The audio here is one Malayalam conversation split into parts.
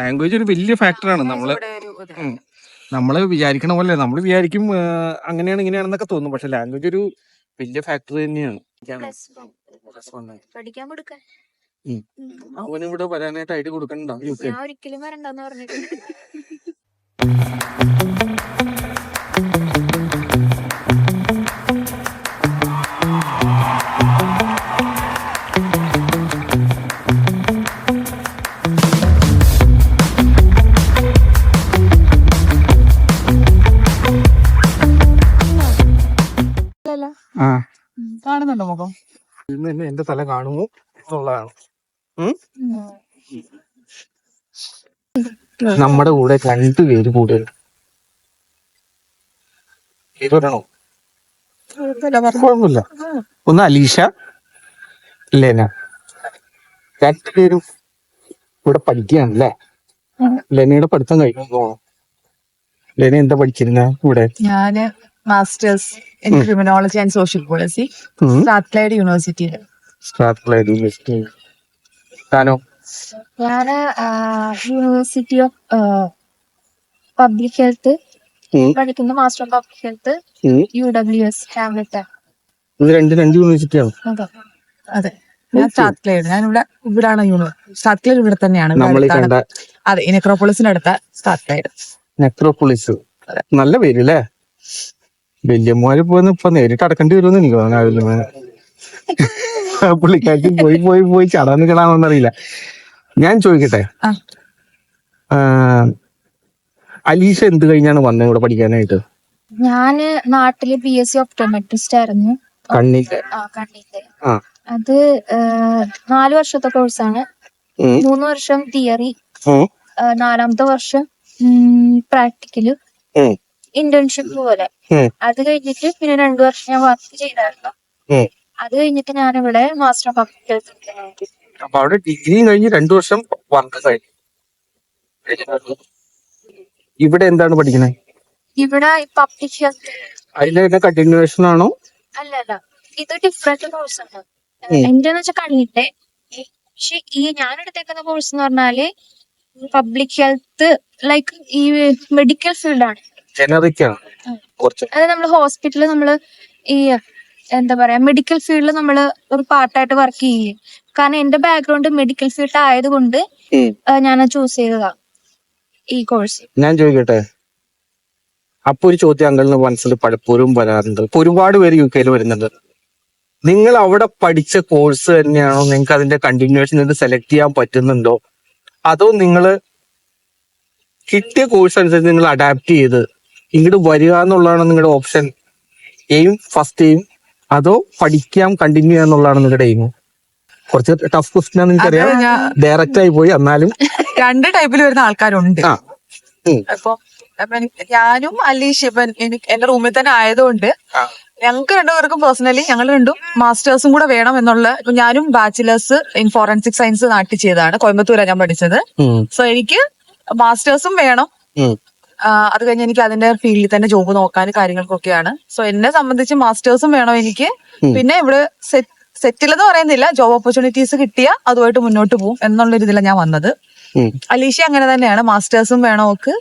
ലാംഗ്വേജ് ഒരു വലിയ ഫാക്ടറാണ്. നമ്മള് വിചാരിക്കണ പോലെ നമ്മൾ വിചാരിക്കും അങ്ങനെയാണ് ഇങ്ങനെയാണെന്നൊക്കെ തോന്നും. പക്ഷെ ലാംഗ്വേജ് ഒരു വലിയ ഫാക്ടർ തന്നെയാണ്. അവന് ഇവിടെ വരാനായിട്ട് ഐഡി കൊടുക്കണ്ടോ? ഒരിക്കലും വരണ്ടെന്ന് പറഞ്ഞിട്ടുണ്ട്. കാണുന്നുണ്ടോ മുഖം? ഇന്ന് എന്റെ തല കാണുമോ എന്നുള്ളതാണ്. നമ്മുടെ കൂടെ 2 പേര് കൂടുതൽ. കുഴപ്പമില്ല. ഒന്ന് അലീഷ, ലെന. 2 പേരും ഇവിടെ പഠിക്കുകയാണല്ലേ? ലെനയുടെ പഠിത്തം കഴിഞ്ഞു തോന്നുന്നു. ലെന എന്താ പഠിച്ചിരുന്ന ഇവിടെ? ഞാന് masters in criminology and social policy Strathclyde യൂണിവേഴ്സിറ്റിയിൽ. താനോ? ഞാന് യൂണിവേഴ്സിറ്റി ഓഫ് പബ്ലിക് ഹെൽത്ത് പഠിക്കുന്ന, master of public health UWS Hamlet. ഇത് രണ്ട് യൂണിവേഴ്സിറ്റിയാണ്. അതെ, ഞാൻ സ്ട്രാത്ലൈഡ്. ഇവിടാണ് സ്ട്രാത്ലൈഡ്, ഇവിടെ തന്നെയാണ്. അതെ, നെക്രോപോളിസിനടുത്ത സ്ട്രാത്ലൈഡ്. നെക്രോപോളിസ്, നല്ല പേര് അല്ലേ? വല്യമ്മമാര് പോന്ന് ഇപ്പൊ നേരിട്ട് അടക്കേണ്ടി വരുമെന്ന് എനിക്ക് തോന്നുന്നു. പുള്ളിക്കാർക്ക് പോയി ചടന്ന് കിടാന്നറിയില്ല. ഞാൻ ചോദിക്കട്ടെ, അലീഷ എന്ത് കഴിഞ്ഞാണ് വന്നത് ഇവിടെ പഠിക്കാനായിട്ട്? ഞാന് നാട്ടില് BSc ഒപ്റ്റോമെട്രിസ്റ്റ് ആയിരുന്നു. കണ്ണിന്റെ. അത് 4 വർഷത്തെ കോഴ്സാണ്. 3 വർഷം തിയറി, 4ാമത്തെ വർഷം പ്രാക്ടിക്കല്, ഇന്റേൺഷിപ്പ് പോലെ. അത് കഴിഞ്ഞിട്ട് പിന്നെ 2 വർഷം ഞാൻ വർക്ക് ചെയ്തായിരുന്നു. അത് കഴിഞ്ഞിട്ട് ഞാനിവിടെ മാസ്റ്റർ ഓഫ് പബ്ലിക് ഹെൽത്ത്. അപ്പൊ അവിടെ ഡിഗ്രി കഴിഞ്ഞ് 2 വർഷം വർക്ക് കഴിഞ്ഞു. ഇവിടെ എന്താണ് പഠിക്കുന്നത്? ഇവിടെ പബ്ലിക് ഹെൽത്ത്. അതിന്റെ കണ്ടിന്യൂവേഷൻ ആണോ? അല്ലല്ല, ഇത് ഡിഫറെന്റ് കോഴ്സാണ്. എന്റെന്ന് വെച്ചാൽ കണ്ണിന്റെ. പക്ഷെ ഈ ഞാൻ എടുത്തേക്കുന്ന കോഴ്സ് എന്ന് പറഞ്ഞാല് പബ്ലിക് ഹെൽത്ത്, ലൈക്ക് ഈ മെഡിക്കൽ ഫീൽഡ് ആണ്. ജനറിക് ആണ്. അത് നമ്മള് ഹോസ്പിറ്റലിൽ നമ്മള് ഈ എന്താ പറയാ, മെഡിക്കൽ ഫീൽഡിൽ നമ്മള് ഒരു പാർട്ടായിട്ട് വർക്ക് ചെയ്യും. കാരണം എന്റെ ബാക്ക്ഗ്രൗണ്ട് മെഡിക്കൽ ഫീൽഡ് ആയതുകൊണ്ട് ഞാൻ ചൂസ് ചെയ്തതാ ഈ കോഴ്സ്. ഞാൻ ചോദിക്കട്ടെ, അപ്പൊ ഒരു ചോദ്യം അങ്കിളിന് മനസ്സിൽ പലപ്പോഴും വരാറുണ്ട്. ഇപ്പൊ ഒരുപാട് പേര് UK വരുന്നുണ്ട്. നിങ്ങൾ അവിടെ പഠിച്ച കോഴ്സ് തന്നെയാണോ നിങ്ങൾക്ക് അതിന്റെ കണ്ടിന്യൂവേഷൻ സെലക്ട് ചെയ്യാൻ പറ്റുന്നുണ്ടോ? അതോ നിങ്ങള് കിട്ടിയ കോഴ്സ് അനുസരിച്ച് നിങ്ങൾ അഡാപ്റ്റ് ചെയ്ത് ഇങ്ങോട്ട് വരിക എന്നുള്ളതാണ് നിങ്ങളുടെ ഓപ്ഷൻ? ഫസ്റ്റ് എയിം അതോ പഠിക്കാം കണ്ടിന്യൂ ചെയ്യുക എന്നുള്ളതാണ് നിങ്ങളുടെ എയിം? കുറച്ച് ടഫ് ക്വസ്റ്റ്യൻ ആണ് എനിക്കറിയാം, ഡയറക്റ്റ് ആയി പോയി. എന്നാലും 2 ടൈപ്പിൽ വരുന്ന ആൾക്കാരുണ്ട്. അപ്പൊ ഞാനും അലീഷ എന്റെ റൂമിൽ തന്നെ ആയതുകൊണ്ട് ഞങ്ങൾക്ക് 2 പേർക്കും പേഴ്സണലി ഞങ്ങൾ 2 മാസ്റ്റേഴ്സും കൂടെ വേണം എന്നുള്ള. ഇപ്പൊ ഞാനും ബാച്ചിലേഴ്സ് ഇൻ ഫോറൻസിക് സയൻസ് നാട്ടിൽ ചെയ്തതാണ്, കോയമ്പത്തൂരാണ് ഞാൻ പഠിച്ചത്. സോ എനിക്ക് മാസ്റ്റേഴ്സും വേണം. അത് കഴിഞ്ഞ് എനിക്ക് അതിന്റെ ഫീൽഡിൽ തന്നെ ജോബ് നോക്കാൻ കാര്യങ്ങൾക്കൊക്കെയാണ്. സോ എന്നെ സംബന്ധിച്ച് മാസ്റ്റേഴ്സും വേണം എനിക്ക്. പിന്നെ ഇവിടെ സെറ്റിൽ എന്ന് പറയുന്നില്ല, ജോബ് ഓപ്പർച്യൂണിറ്റീസ് കിട്ടിയാൽ അതുമായിട്ട് മുന്നോട്ട് പോകും എന്നുള്ളൊരു ഇതിലാണ് ഞാൻ വന്നത്. അലീഷ അങ്ങനെ തന്നെയാണ്, മാസ്റ്റേഴ്സും വേണം അവർക്ക്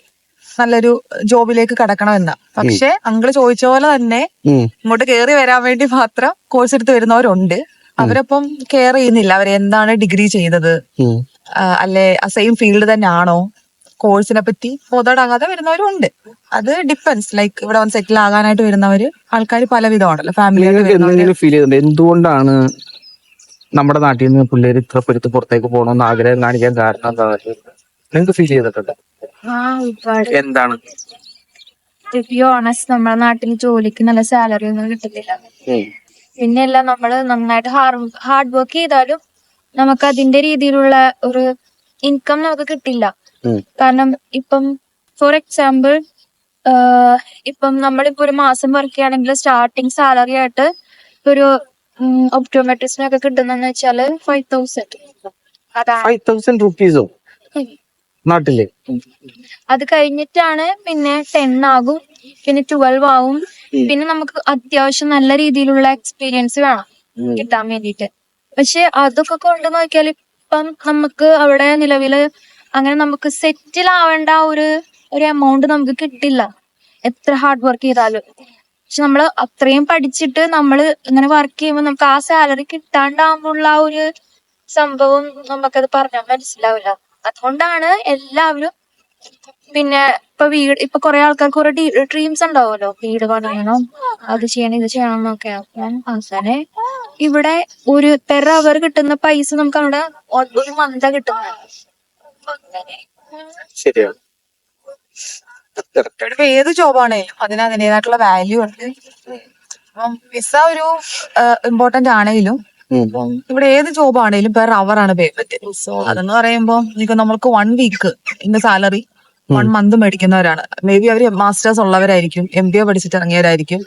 നല്ലൊരു ജോബിലേക്ക് കടക്കണമെന്ന. പക്ഷെ അങ്കിള് ചോദിച്ച പോലെ തന്നെ ഇങ്ങോട്ട് കയറി വരാൻ വേണ്ടി മാത്രം കോഴ്സ് എടുത്ത് വരുന്നവരുണ്ട്. അവരപ്പം കെയർ ചെയ്യുന്നില്ല അവരെന്താണ് ഡിഗ്രി ചെയ്തത്, അല്ലെ സെയിം ഫീൽഡ് തന്നെ ആണോ, കോഴ്സിനെ പറ്റി ബോധോടാകാതെ വരുന്നവരും ഉണ്ട്. അത് ഡിപ്പെൻസ്. ലൈക്ക് ഇവിടെ വന്ന് സെറ്റിൽ ആകാനായിട്ട് വരുന്നവര് ആൾക്കാർ പലവിധമാണല്ലോ. ഫാമിലി ഫീൽ ചെയ്തിട്ടുണ്ട് എന്തുകൊണ്ടാണ് നമ്മുടെ നാട്ടിൽ നിന്ന് പിള്ളേര് ഇത്ര പെരുത്ത് പുറത്തേക്ക് പോകണമെന്ന് ആഗ്രഹം കാണിക്കാൻ കാരണം എന്താ? നിങ്ങൾക്ക് ഫീൽ ചെയ്തിട്ടുണ്ട്? എന്താണ്? നമ്മുടെ നാട്ടിൽ ജോലിക്ക് നല്ല സാലറി ഒന്നും കിട്ടുന്നില്ല. പിന്നെയല്ല, നമ്മള് നന്നായിട്ട് ഹാർഡ് വർക്ക് ചെയ്താലും നമുക്ക് അതിന്റെ രീതിയിലുള്ള ഒരു ഇൻകം നമുക്ക് കിട്ടില്ല. കാരണം ഇപ്പം ഫോർ എക്സാമ്പിൾ, ഇപ്പം നമ്മളിപ്പോ ഒരു മാസം വർക്ക് ചെയ്യുകയാണെങ്കിൽ സ്റ്റാർട്ടിങ് സാലറി ആയിട്ട് ഒരു ഒപ്റ്റോമെട്രിസ്റ്റിനൊക്കെ കിട്ടുന്നെന്ന് വെച്ചാല് 5,000 റുപ്പീസോ നാട്ടില്? അത് കഴിഞ്ഞിട്ടാണ് പിന്നെ 10 ആകും, പിന്നെ 12 ആവും. പിന്നെ നമുക്ക് അത്യാവശ്യം നല്ല രീതിയിലുള്ള എക്സ്പീരിയൻസ് വേണം കിട്ടാൻ വേണ്ടിയിട്ട്. പക്ഷെ അതൊക്കെ കൊണ്ട് നോക്കിയാൽ ഇപ്പം നമുക്ക് അവിടെ നിലവില് അങ്ങനെ നമുക്ക് സെറ്റിൽ ആവേണ്ട ഒരു എമൗണ്ട് നമുക്ക് കിട്ടില്ല എത്ര ഹാർഡ് വർക്ക് ചെയ്താലും. പക്ഷെ നമ്മള് അത്രയും പഠിച്ചിട്ട് നമ്മള് ഇങ്ങനെ വർക്ക് ചെയ്യുമ്പോൾ നമുക്ക് ആ സാലറി കിട്ടാണ്ടാകുമ്പോഴുള്ള ആ ഒരു സംഭവം നമുക്കത് പറഞ്ഞാൽ മനസ്സിലാവില്ല. അതുകൊണ്ടാണ് എല്ലാവരും പിന്നെ ഇപ്പൊ കുറെ ആൾക്കാർക്ക് കുറെ ഡ്രീംസ് ഉണ്ടാവുമല്ലോ, വീട് പണിയണം, അത് ചെയ്യണം, ഇത് ചെയ്യണം എന്നൊക്കെ. അപ്പം അവസാനം ഇവിടെ ഒരു പെർ അവർ കിട്ടുന്ന പൈസ നമുക്ക് അവിടെ ഒരു മന്ത കിട്ടുന്നത്. ശരിയാണ്. ഇപ്പൊ ഏത് ജോബാണേലും അതിന് അതിൻ്റെതായിട്ടുള്ള വാല്യൂ ഉണ്ട്. അപ്പം വിസ ഒരു ഇമ്പോർട്ടന്റ് ആണെങ്കിലും ഇവിടെ ഏത് ജോബ് ആണെങ്കിലും പെർ അവർ ആണ് പേയ്മെന്റ്. സോ അതെന്ന് പറയുമ്പോൾ ഇപ്പൊ നമ്മൾക്ക് 1 വീക്ക് ഇന്ന സാലറി 1 മന്ത് മേടിക്കുന്നവരാണ്. മേ ബി അവര് മാസ്റ്റേഴ്സ് ഉള്ളവരായിരിക്കും, MBA പഠിച്ചിട്ട് ഇറങ്ങിയവരായിരിക്കും.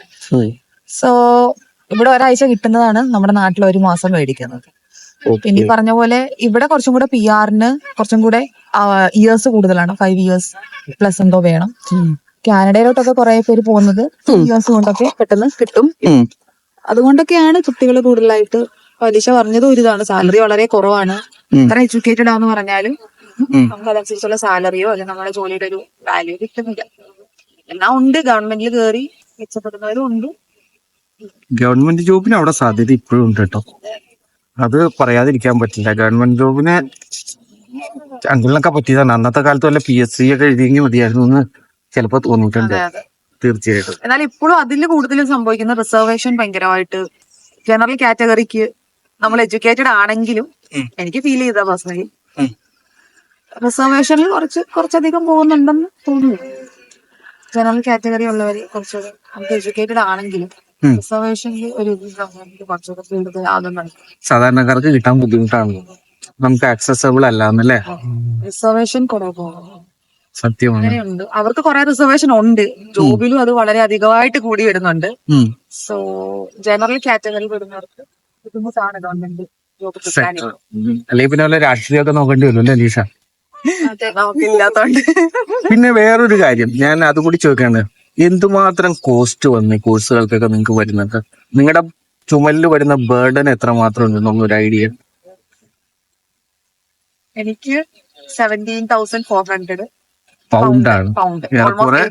സോ ഇവിടെ ഒരാഴ്ച കിട്ടുന്നതാണ് നമ്മുടെ നാട്ടിൽ 1 മാസം മേടിക്കുന്നത്. പിന്നെ ഈ പറഞ്ഞ പോലെ ഇവിടെ കുറച്ചും കൂടെ PR-ന് കുറച്ചും കൂടെ ഇയേഴ്സ് കൂടുതലാണ്. 5 ഇയേഴ്സ് പ്ലസ് എന്തോ വേണം. കാനഡയിലോട്ടൊക്കെ കുറെ പേര് പോകുന്നത് ഇയേഴ്സ് കൊണ്ടൊക്കെ പെട്ടെന്ന് കിട്ടും. അതുകൊണ്ടൊക്കെയാണ് കുട്ടികൾ കൂടുതലായിട്ട്. പലിശ പറഞ്ഞത് ഒരു ഇതാണ്, സാലറി വളരെ കുറവാണ്. എത്ര എഡ്യൂക്കേറ്റഡ് ആണെന്ന് പറഞ്ഞാലും നമുക്ക് അതനുസരിച്ചുള്ള സാലറിയോ അല്ലെങ്കിൽ നമ്മുടെ ജോലിയുടെ ഒരു വാല്യൂ കിട്ടുന്നില്ല. എന്നാ ഉണ്ട്, ഗവൺമെന്റിൽ കയറി മെച്ചപ്പെടുന്നവരും ഉണ്ട്. ഗവൺമെന്റ് ജോബിന് അവിടെ സാധ്യത ഇപ്പോഴും ഉണ്ട് കേട്ടോ, അത് പറയാതിരിക്കാൻ പറ്റില്ല. ഗവൺമെന്റ് ജോബിന് അങ്കിളിനൊക്കെ പറ്റിയതാണ്. അന്നത്തെ കാലത്ത് വല്ല PSC ഒക്കെ എഴുതിയെങ്കിൽ മതിയായിരുന്നു എന്ന് ചിലപ്പോ തോന്നിയിട്ടുണ്ട്. തീർച്ചയായിട്ടും. എന്നാൽ ഇപ്പോഴും അതിൽ കൂടുതലും സംഭവിക്കുന്ന റിസർവേഷൻ ഭയങ്കരമായിട്ട് ജനറൽ കാറ്റഗറിക്ക് നമ്മൾ എഡ്യൂക്കേറ്റഡ് ആണെങ്കിലും എനിക്ക് ഫീൽ ചെയ്ത പേഴ്സണലി റിസർവേഷനിൽ കുറച്ചധികം പോകുന്നുണ്ടെന്ന് തോന്നുന്നു. ജനറൽ കാറ്റഗറി ഉള്ളവര് കുറച്ചുകൂടെ നമുക്ക് എഡ്യൂക്കേറ്റഡ് ആണെങ്കിലും റിസർവേഷനിൽ ഒരു കുറച്ചുകൂടെ കൂടുതൽ ആകുന്നുണ്ട്. സാധാരണക്കാർക്ക് കിട്ടാൻ ബുദ്ധിമുട്ടാണ്, നമുക്ക് ആക്സസബിൾ അല്ല എന്നല്ലേ. റിസർവേഷൻ കുറെ പോകുന്നു, സത്യമാണ്. അങ്ങനെയുണ്ട്. അവർക്ക് കുറെ റിസർവേഷൻ ഉണ്ട്, ജോബിലും അത് വളരെ അധികമായിട്ട് കൂടി വരുന്നുണ്ട്. സോ ജനറൽ കാറ്റഗറി വരുന്നവർക്ക് ബുദ്ധിമുട്ടാണ് ഗവൺമെന്റ് ജോബ് കിട്ടാൻ. അല്ലെങ്കിൽ പിന്നെ വല്ല രാഷ്ട്രീയമൊക്കെ നോക്കേണ്ടി വരും അല്ലേ അലീഷ? നമുക്കില്ലാത്തോണ്ട്. പിന്നെ വേറൊരു കാര്യം ഞാൻ അതുകൂടി ചോദിക്കാണ്, എന്തുമാത്രം കോസ്റ്റ് വന്ന് കോഴ്സുകൾക്കൊക്കെ നിങ്ങൾക്ക് വരുന്നുണ്ട്? നിങ്ങളുടെ ചുമലിൽ വരുന്ന ബേർഡൻ എത്രമാത്രം ഉണ്ട് എന്നൊരു ഐഡിയ? എനിക്ക് 17,400 പൗണ്ടാണ്, പൗണ്ട്, ഏറെക്കുറെ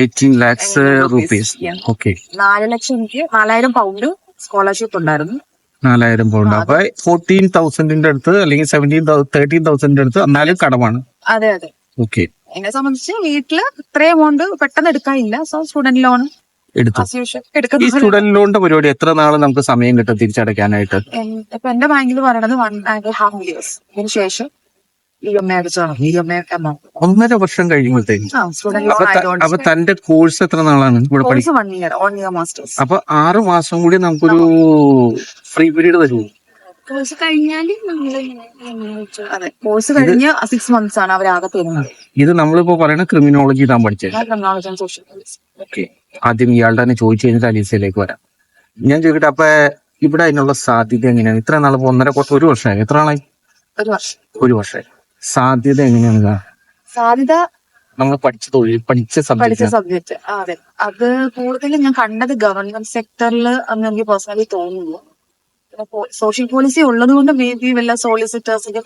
18 lakhs rupees. ഓക്കെ, 4 ലക്ഷം എനിക്ക് 4,000 പൗണ്ട് സ്കോളർഷിപ്പ് ഉണ്ടായിരുന്നു. 4,000 പൗണ്ട്. അപ്പൊ 14,000 അടുത്ത് അല്ലെങ്കിൽ 13,000 അടുത്ത് എന്നാലും കടമാണ്. അതെ അതെ. ഓക്കെ, എന്നെ സംബന്ധിച്ച് വീട്ടില് ഇത്രയും എമൗണ്ട് പെട്ടെന്ന് എടുക്കാനില്ല. സോ സ്റ്റുഡന്റ് ലോൺ എടുത്തു. ഈ സ്റ്റുഡന്റ് ലോണിന്റെ പരിപാടി എത്ര നാള് നമുക്ക് സമയം കിട്ടും തിരിച്ചടയ്ക്കാനായിട്ട്? ഇപ്പൊ എന്റെ ബാങ്കിൽ പറയണത് 1.5 years. ഇതിന് ശേഷം EMI അടച്ചോണം. EMI എമൗണ്ട് 1.5 വർഷം കഴിയുമ്പോഴത്തേക്കും. സ്റ്റുഡന്റ് ലോൺ ആയതുകൊണ്ട്. അപ്പൊ തന്റെ കോഴ്സ് എത്ര നാളാണ് ഇവിടെ പഠിക്കുന്നത്? 1 year മാസ്റ്റേഴ്സ്. അപ്പൊ 6 മാസം കൂടി നമുക്കൊരു ഫ്രീ പീരീഡ് തരുമോ? കോഴ്സ് കഴിഞ്ഞാല് അതെ, കോഴ്സ് കഴിഞ്ഞ് 6 months ആണ് അവരാകെ തരുന്നത്. ഇത് നമ്മളിപ്പോ പറയുന്ന ക്രിമിനോളജി താൻ പഠിച്ചത്. Criminology and social service. Okay, ആദ്യം ഇയാളുടെ തന്നെ ചോദിച്ചു കഴിഞ്ഞിട്ട് അലീസയിലേക്ക് വരാം. ഞാൻ ചോദിക്കട്ടെ, അപ്പൊ ഇവിടെ അതിനുള്ള സാധ്യത എങ്ങനെയാണ്? ഇത്ര നാൾ 1 വർഷമായി, എത്ര നാളായി? 1 വർഷം. 1 വർഷമായി. സാധ്യത എങ്ങനെയാണ്? സാധ്യത നമ്മൾ പഠിച്ച തൊഴിൽ, പഠിച്ച സബ്ജക്ട്. അതെ, അത് കൂടുതലും ഞാൻ കണ്ടത് ഗവൺമെന്റ് സെക്ടറിൽ എന്ന് എനിക്ക് പേഴ്സണലി തോന്നുന്നു. സോഷ്യൽ പോളിസി ഉള്ളത് കൊണ്ട് മേ ബി വല്ല സോളിസിറ്റേഴ്സിന്റെ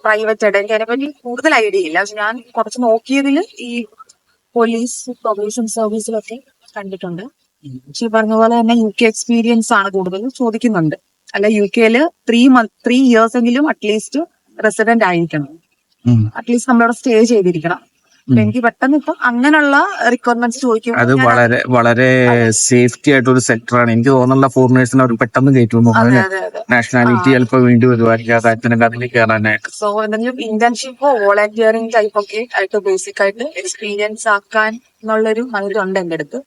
പ്രൈവറ്റ് എനിക്ക് അതിനെപ്പറ്റി കൂടുതൽ ഐഡിയ ഇല്ല. പക്ഷെ ഞാൻ കുറച്ച് നോക്കിയതിൽ ഈ പോലീസ് പ്രൊബേഷൻ സർവീസിലൊക്കെ കണ്ടിട്ടുണ്ട്. പക്ഷെ ഈ പറഞ്ഞ പോലെ തന്നെ UK എക്സ്പീരിയൻസ് ആണ് കൂടുതൽ ചോദിക്കുന്നുണ്ട്. അല്ല, UK-ല് 3 years എങ്കിലും അറ്റ്ലീസ്റ്റ് റെസിഡന്റ് ആയിരിക്കണം. അറ്റ്ലീസ്റ്റ് നമ്മളവിടെ സ്റ്റേ ചെയ്തിരിക്കണം. എനിക്ക് പെട്ടെന്ന് ഇപ്പൊ അങ്ങനെയുള്ള റിക്വയർമെന്റ്സ് ചോദിക്കും. അത് വളരെ വളരെ സേഫ്റ്റി ആയിട്ടൊരു സെക്ടറാണ്. എനിക്ക് തോന്നുന്നുള്ള ഫോറിനേഴ്സിനെ അവർ പെട്ടെന്ന് കയറ്റുന്നു. നാഷണാലിറ്റി ചിലപ്പോൾ വേണ്ടി വരുമായിരിക്കും ആ കാര്യത്തിനൊക്കെ അതിലേക്ക് കയറാനായിട്ട്. സോ എന്തെങ്കിലും ഇന്റേൺഷിപ്പോ വോളണ്ടിയറിംഗ് ടൈപ്പ് ഒക്കെ ആയിട്ട് ബേസിക് ആയിട്ട് എക്സ്പീരിയൻസ് ആക്കാൻ എന്നുള്ളൊരു മൈൻഡുണ്ട് എന്റെ അടുത്ത്.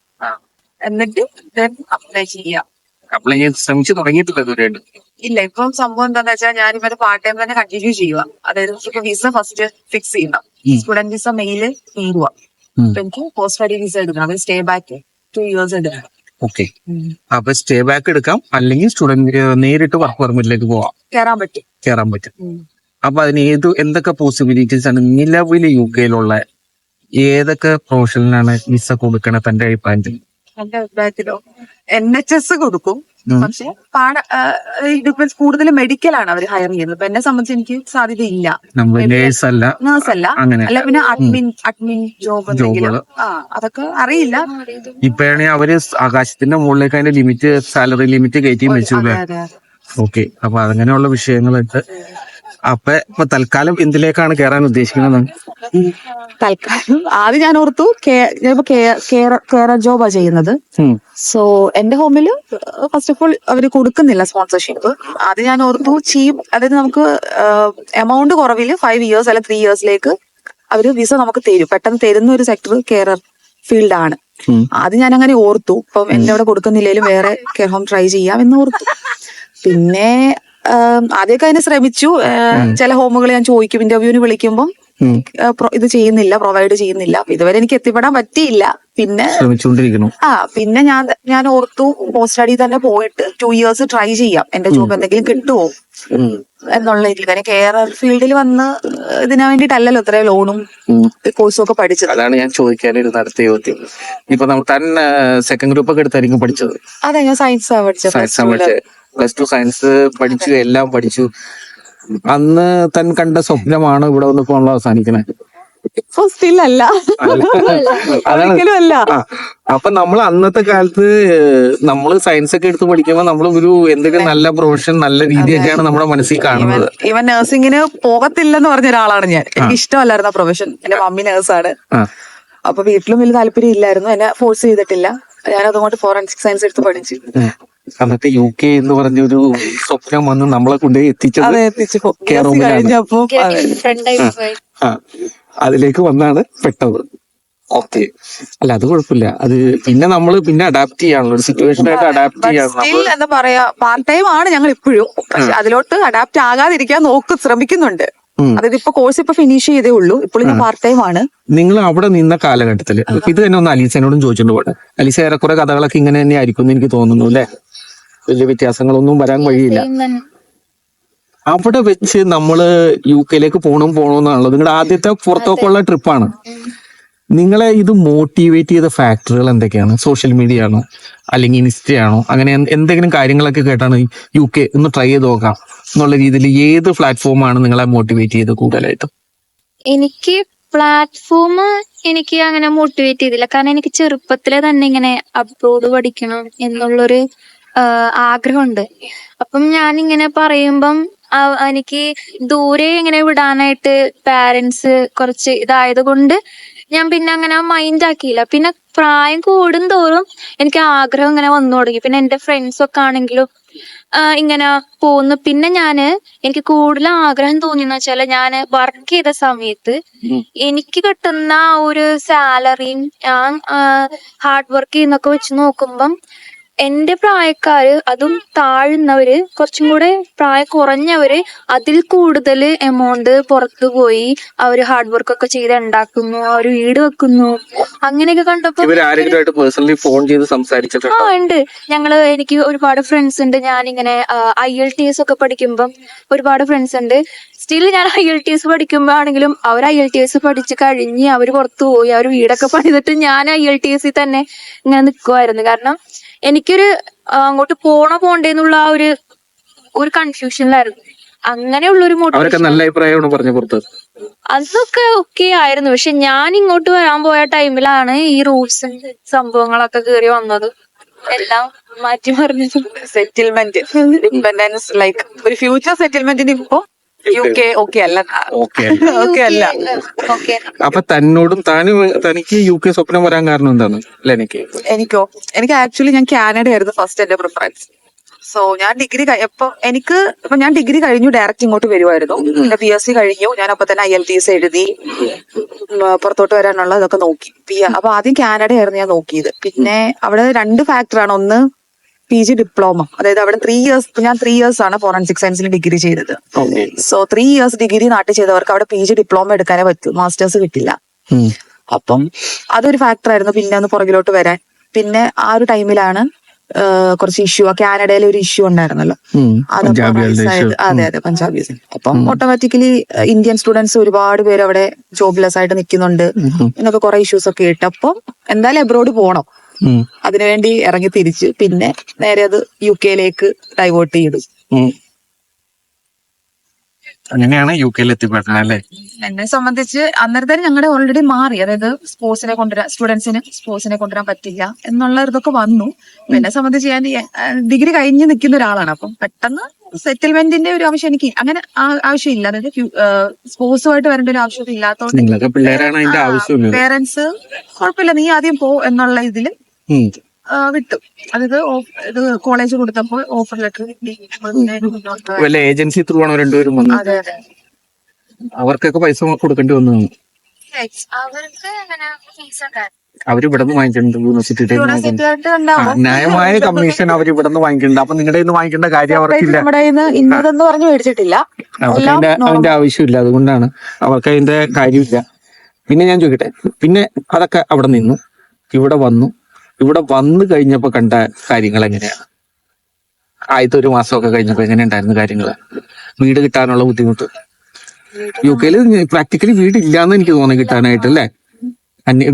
എന്നിട്ട് അപ്ലൈ ചെയ്യാം. അപ്ലൈ ചെയ്യാൻ ശ്രമിച്ചു തുടങ്ങിയിട്ടില്ല ഇതുവരെയായിട്ട്? ഇല്ല, ഇപ്പം സംഭവം എന്താന്ന് വെച്ചാൽ ഞാൻ ഇവരെ പാർട്ട് ടൈം തന്നെ കണ്ടിന്യൂ ചെയ്യുക. അതായത് വിസ ഫസ്റ്റ് ഫിക്സ് ചെയ്യണം. സ്റ്റുഡന്റ് വിസ മെയില് തീരുക. അപ്പൊ എനിക്ക് പോസ്റ്റ് സ്റ്റഡി വിസ എടുക്കണം. അത് സ്റ്റേ ബാക്ക് 2 years എടുക്കണം. ഓക്കെ, അപ്പൊ സ്റ്റേ ബാക്ക് എടുക്കാം, അല്ലെങ്കിൽ സ്റ്റുഡന്റ് നേരിട്ട് വർക്ക് പെർമിറ്റിലേക്ക് പോവാം, കയറാൻ പറ്റും. അപ്പൊ അതിന് എന്തൊക്കെ പോസിബിലിറ്റീസ് ആണ് നിലവിൽ UK-യിലുള്ള? ഏതൊക്കെ പ്രൊഫഷനിലാണ് വിസ കൊടുക്കണ തന്റെ അഭിപ്രായത്തിൽ? എന്റെ അഭിപ്രായത്തിലോ NHS കൊടുക്കും. പക്ഷെ ഡിപ്പെൻസ് കൂടുതൽ മെഡിക്കലാണ് അവർ ഹയർ ചെയ്യുന്നത്. ഇപ്പൊ എന്നെ സംബന്ധിച്ച് എനിക്ക് സാധ്യതയില്ല. നേഴ്സ് അല്ല, നേഴ്സ് അല്ല, അല്ല പിന്നെ അഡ്മിൻ ജോബ് എന്തെങ്കിലും അതൊക്കെ അറിയില്ല. ഇപ്പഴാണെ അവര് ആകാശത്തിന്റെ മുകളിലേക്ക് അതിന്റെ ലിമിറ്റ്, സാലറി ലിമിറ്റ് കയറ്റി വെച്ചു. അതെ. ഓക്കെ, അപ്പൊ അങ്ങനെയുള്ള വിഷയങ്ങളുണ്ട്. ഇപ്പൊ തൽക്കാലം എന്തിലേക്കാണ് കയറാൻ ഉദ്ദേശിക്കുന്നത്? തൽക്കാലം ആദ്യം ഞാൻ ഓർത്തു കെയർ ജോബാ ചെയ്യുന്നത്. സോ എന്റെ ഹോമില് ഫസ്റ്റ് ഓഫ് ഓൾ അവര് കൊടുക്കുന്നില്ല സ്പോൺസർഷിപ്പ്. ആദ്യം ഞാൻ ഓർത്തു ചീപ്പ്, അതായത് നമുക്ക് എമൗണ്ട് കുറവില് 5 years അല്ല 3 yearsലേക്ക് അവര് വിസ നമുക്ക് തരും. പെട്ടെന്ന് തരുന്ന ഒരു സെക്ടർ കെയർ ഫീൽഡ് ആണ്. ആദ്യം ഞാൻ അങ്ങനെ ഓർത്തു. ഇപ്പം എന്റെ അവിടെ കൊടുക്കുന്നില്ലേലും വേറെ കെയർ ഹോം ട്രൈ ചെയ്യാം എന്ന് ഓർത്തു. പിന്നെ ആദ്യമൊക്കെ അതിന് ശ്രമിച്ചു. ചില ഹോമുകൾ ഞാൻ ചോദിക്കും, ഇന്റർവ്യൂവിന് വിളിക്കുമ്പോൾ ഇത് ചെയ്യുന്നില്ല, പ്രൊവൈഡ് ചെയ്യുന്നില്ല. ഇതുവരെ എനിക്ക് എത്തിപ്പെടാൻ പറ്റിയില്ല. പിന്നെ പിന്നെ ഞാൻ ഓർത്തു പോസ്റ്റ് സ്റ്റഡി തന്നെ പോയിട്ട് 2 years ട്രൈ ചെയ്യാം, എന്റെ ജോബ് എന്തെങ്കിലും കിട്ടുമോ എന്നുള്ള രീതിയിൽ. കാര്യം കെയർ ഫീൽഡിൽ വന്ന് ഇതിനു വേണ്ടിയിട്ടല്ലല്ലോ ഇത്രയും ലോണും കോഴ്സും ഒക്കെ പഠിച്ചത്. അതാണ് ഞാൻ ചോദിക്കാനൊരു അടുത്ത ചോദ്യം. ഇപ്പൊ താൻ സെക്കൻഡ് ഗ്രൂപ്പ് ഒക്കെ എടുത്തായിരിക്കും പഠിച്ചത്? അതെ, ഞാൻ സയൻസാണ് പഠിച്ചത്. +2 സയൻസ് പഠിച്ചു, എല്ലാം പഠിച്ചു. അന്ന് താൻ കണ്ട സ്വപ്നമാണ് ഇവിടെ വന്ന് പോകാനുള്ള അവസാനിക്കണേ? ഇപ്പൊ സ്റ്റിൽ അല്ല, ഒരിക്കലും അല്ല. അപ്പൊ നമ്മൾ അന്നത്തെ കാലത്ത് നമ്മള് സയൻസ് ഒക്കെ എടുത്ത് പഠിക്കുമ്പോ നമ്മൾ ഒരു എന്തെങ്കിലും നല്ല പ്രൊഫഷൻ, നല്ല രീതിയൊക്കെയാണ് നമ്മുടെ മനസ്സിൽ കാണുന്നത്. ഇവൻ നഴ്സിംഗിന് പോകത്തില്ലെന്ന് പറഞ്ഞ ഒരാളാണ് ഞാൻ. എനിക്ക് ഇഷ്ടമല്ലായിരുന്നു ആ പ്രൊഫഷൻ. എന്റെ മമ്മി നേഴ്സാണ്. അപ്പൊ വീട്ടിലും വലിയ താല്പര്യം ഇല്ലായിരുന്നു. എന്നെ ഫോഴ്സ് ചെയ്തിട്ടില്ല. ഞാൻ അതുകൊണ്ട് ഫോറൻസിക് സയൻസ് എടുത്ത് പഠിച്ചു. എന്നിട്ട് UK എന്ന് പറഞ്ഞൊരു സ്വപ്നം വന്ന് നമ്മളെ കൊണ്ട് എത്തിച്ചത് കഴിഞ്ഞപ്പോ അതിലേക്ക് വന്നാണ് പെട്ടത്. ഓക്കെ, അല്ല അത് കുഴപ്പമില്ല. അത് പിന്നെ നമ്മള് അഡാപ്റ്റ് ചെയ്യാനുള്ള ഒരു സിറ്റുവേഷനായിട്ട് അഡാപ്റ്റ് ചെയ്യാൻ എന്താ പറയാ, പാർട്ട് ടൈം ആണ് ഞങ്ങൾ ഇപ്പോഴും. പക്ഷെ അതിലോട്ട് അഡാപ്റ്റ് ആകാതിരിക്കാൻ ശ്രമിക്കുന്നുണ്ട്. അതായത് ഇപ്പൊ കോഴ്സ് ഇപ്പൊ ഫിനിഷ് ചെയ്തേ ഉള്ളൂ. ഇപ്പോഴും ഞാൻ പാർട്ട് ടൈം ആണ്. നിങ്ങൾ അവിടെ നിന്ന കാലഘട്ടത്തില് ഇത് തന്നെ ഒന്ന് അലീസനോടും ചോദിച്ചിട്ട് പോട്ടെ. അലീസ ഏറെക്കുറെ കഥകളൊക്കെ ഇങ്ങനെ തന്നെ ആയിരിക്കും എന്ന് എനിക്ക് തോന്നുന്നു അല്ലെ? വലിയ വ്യത്യാസങ്ങളൊന്നും വരാൻ വഴിയില്ല. അവിടെ വെച്ച് നമ്മള് UK പോകണമെന്നാണല്ലോ നിങ്ങളുടെ ആദ്യത്തെ പുറത്തോക്കുള്ള ട്രിപ്പാണ്. നിങ്ങളെ ഇത് മോട്ടിവേറ്റ് ചെയ്ത ഫാക്ടറുകൾ എന്തൊക്കെയാണ്? സോഷ്യൽ മീഡിയ ആണോ, അല്ലെങ്കിൽ ഇൻസ്റ്റയാണോ? അങ്ങനെ എന്തെങ്കിലും കാര്യങ്ങളൊക്കെ കേട്ടാണ് UK ഒന്ന് ട്രൈ ചെയ്ത് നോക്കാം എന്നുള്ള രീതിയിൽ ഏത് പ്ലാറ്റ്ഫോമാണ് നിങ്ങളെ മോട്ടിവേറ്റ് ചെയ്ത് കൂടുതലായിട്ടും? എനിക്ക് പ്ലാറ്റ്ഫോം എനിക്ക് അങ്ങനെ മോട്ടിവേറ്റ് ചെയ്തില്ല. കാരണം എനിക്ക് ചെറുപ്പത്തിലെ തന്നെ ഇങ്ങനെ അബ്രോഡ് പഠിക്കണം എന്നുള്ളൊരു ആഗ്രഹമുണ്ട്. അപ്പം ഞാനിങ്ങനെ പറയുമ്പം എനിക്ക് ദൂരെ ഇങ്ങനെ വിടാനായിട്ട് പാരന്റ്സ് കുറച്ച് ഇതായത് കൊണ്ട് ഞാൻ പിന്നെ അങ്ങനെ മൈൻഡ് ആക്കിയില്ല. പിന്നെ പ്രായം കൂടും തോറും എനിക്ക് ആഗ്രഹം ഇങ്ങനെ വന്നു തുടങ്ങി. പിന്നെ എന്റെ ഫ്രണ്ട്സ് ഒക്കെ ആണെങ്കിലും ഇങ്ങനെ പോന്നു. പിന്നെ എനിക്ക് കൂടുതൽ ആഗ്രഹം തോന്നിയെന്ന് വെച്ചാല് ഞാൻ വർക്ക് ചെയ്ത സമയത്ത് എനിക്ക് കിട്ടുന്ന ഒരു സാലറിയും ഞാൻ ഹാർഡ് വർക്ക് ചെയ്യുന്നൊക്കെ വെച്ച് നോക്കുമ്പം എന്റെ പ്രായക്കാര്, അതും താഴ്ന്നവര്, കുറച്ചും കൂടെ പ്രായം കുറഞ്ഞവര് അതിൽ കൂടുതൽ എമൗണ്ട് പുറത്തു പോയി അവര് ഹാർഡ് വർക്ക് ഒക്കെ ചെയ്ത് ഉണ്ടാക്കുന്നു, അവര് വീട് വെക്കുന്നു. അങ്ങനെയൊക്കെ കണ്ടപ്പോ ഉണ്ട്. എനിക്ക് ഒരുപാട് ഫ്രണ്ട്സ് ഉണ്ട്. ഞാനിങ്ങനെ IELTS ഒക്കെ പഠിക്കുമ്പം ഒരുപാട് ഫ്രണ്ട്സ് ഉണ്ട്. സ്റ്റിൽ ഞാൻ IELTS പഠിക്കുമ്പോ ആണെങ്കിലും അവർ IELTS പഠിച്ച് കഴിഞ്ഞ് അവര് പുറത്തു പോയി, അവർ വീടൊക്കെ പണിതിട്ട് ഞാൻ IELTS തന്നെ ഇങ്ങനെ നിൽക്കുമായിരുന്നു. കാരണം എനിക്കൊരു അങ്ങോട്ട് പോണ്ടേന്നുള്ള ആ ഒരു കൺഫ്യൂഷനിലായിരുന്നു. അങ്ങനെയുള്ളൊരു മോട്ടിവേഷൻ. നല്ല അഭിപ്രായമാണ് പറഞ്ഞു പുറത്ത്. അതൊക്കെ ഓക്കെ ആയിരുന്നു. പക്ഷെ ഞാൻ ഇങ്ങോട്ട് വരാൻ പോയ ടൈമിലാണ് ഈ റൂൾസും സംഭവങ്ങളൊക്കെ കയറി വന്നത്. എല്ലാം മാറ്റി മറിഞ്ഞത്. സെറ്റിൽമെന്റ്, ഡിപെൻഡൻസ്, ലൈക്ക് ഒരു ഫ്യൂച്ചർ സെറ്റിൽമെന്റിന് ഇപ്പോ UK ഓക്കെ അല്ല. അപ്പൊ തനിക്ക് UK സ്വപ്നം വരാൻ കാരണം എന്താണ്? എനിക്ക് ആക്ച്വലി ഞാൻ കാനഡ ആയിരുന്നു ഫസ്റ്റ് എന്റെ പ്രിഫറൻസ്. സോ ഞാൻ ഡിഗ്രി കഴിഞ്ഞു ഡയറക്റ്റ് ഇങ്ങോട്ട് വരുമായിരുന്നു. എന്റെ PSC കഴിഞ്ഞു. ഞാൻ അപ്പൊ തന്നെ IELTS എഴുതി പുറത്തോട്ട് വരാനുള്ള ഇതൊക്കെ നോക്കി. അപ്പൊ ആദ്യം കാനഡ ആയിരുന്നു ഞാൻ നോക്കിയത്. പിന്നെ അവിടെ 2 ഫാക്ടറാണ്. ഒന്ന് PG ഡിപ്ലോമ, അതായത് അവിടെ 3 years, ഞാൻ 3 years ആണ് ഫോറൻസിക് സയൻസിൽ ഡിഗ്രി ചെയ്തത്. സോ 3 years ഡിഗ്രി നാട്ടിൽ ചെയ്തവർക്ക് അവിടെ PG ഡിപ്ലോമ എടുക്കാനേ പറ്റൂ, മാസ്റ്റേഴ്സ് കിട്ടില്ല. അപ്പം അതൊരു ഫാക്ടറായിരുന്നു പിന്നെ ഒന്ന് പുറകിലോട്ട് വരാൻ. പിന്നെ ആ ഒരു ടൈമിലാണ് കുറച്ച് ഇഷ്യൂ, കാനഡയിലെ ഒരു ഇഷ്യൂ ഉണ്ടായിരുന്നല്ലോ, അതെ പഞ്ചാബീസ്. അപ്പം ഓട്ടോമാറ്റിക്കലി ഇന്ത്യൻ സ്റ്റുഡൻസ് ഒരുപാട് പേര് അവിടെ ജോബ്ലെസ് ആയിട്ട് നിൽക്കുന്നുണ്ട് എന്നൊക്കെ കുറെ ഇഷ്യൂസ് ഒക്കെ ഇട്ട്. അപ്പം എന്തായാലും എബ്രോഡ് പോകണം. അതിനുവേണ്ടി ഇറങ്ങി തിരിച്ചു. പിന്നെ നേരെ അത് UK ഡൈവേർട്ട് ചെയ്തു. അങ്ങനെയാണ് UK എത്തിപ്പെട്ടത് അല്ലേ? എന്നെ സംബന്ധിച്ച് അന്നേരത്തേന് ഞങ്ങളുടെ ഓൾറെഡി മാറി, അതായത് സ്പോർട്സിനെ കൊണ്ടുവരാൻ, സ്റ്റുഡൻസിന് സ്പോർട്സിനെ കൊണ്ടുവരാൻ പറ്റില്ല എന്നുള്ള ഇതൊക്കെ വന്നു. എന്നെ സംബന്ധിച്ച് ഞാൻ ഡിഗ്രി കഴിഞ്ഞ് നിൽക്കുന്ന ഒരാളാണ്. അപ്പം പെട്ടെന്ന് സെറ്റിൽമെന്റിന്റെ ഒരു ആവശ്യം എനിക്ക് അങ്ങനെ ആവശ്യമില്ല. അതായത് സ്പോർട്സുമായിട്ട് വരേണ്ട ഒരു ആവശ്യം ഇല്ലാത്തതുകൊണ്ട് പേരൻസ് കുഴപ്പമില്ല, നീ ആദ്യം പോ എന്നുള്ള ഇതില് വിട്ടു. അതായത് ഇത് കോളേജ് കൊടുത്തപ്പോൾ ഓഫർ ലെറ്റർ കിട്ടി. ഏജൻസി ത്രൂ ആണോ രണ്ടുപേരും? അതെ അതെ. അവർക്കൊക്കെ പൈസ കൊടുക്കേണ്ടി വന്നു? അവര് ഇവിടെ നിന്ന് വാങ്ങിക്കുന്നുണ്ട്, യൂണിവേഴ്സിറ്റി ന്യായമായ കമ്മീഷൻ അവർ ഇവിടെ നിന്ന് വാങ്ങിക്കുന്നുണ്ട്. അപ്പൊ നിങ്ങളുടെ നിന്ന് വാങ്ങിക്കേണ്ട കാര്യം അവർക്കില്ല, ഇന്നതെന്ന് പറഞ്ഞു മേടിച്ചിട്ടില്ല. അതിന്റെ ആവശ്യമില്ല, അതുകൊണ്ടാണ് അവർക്ക് അതിന്റെ കാര്യമില്ല. പിന്നെ ഞാൻ ചോദിക്കട്ടെ, പിന്നെ അതൊക്കെ അവിടെ നിന്നു, ഇവിടെ വന്നു. ഇവിടെ വന്നു കഴിഞ്ഞപ്പോ കണ്ട കാര്യങ്ങൾ എങ്ങനെയാണ്? ആദ്യത്തെ ഒരു മാസമൊക്കെ കഴിഞ്ഞപ്പോ എങ്ങനെ ഉണ്ടായിരുന്നു കാര്യങ്ങള്? വീട് കിട്ടാനുള്ള ബുദ്ധിമുട്ട്? UK പ്രാക്ടിക്കലി വീട് ഇല്ലാന്ന് എനിക്ക് തോന്നി കിട്ടാനായിട്ട് അല്ലേ?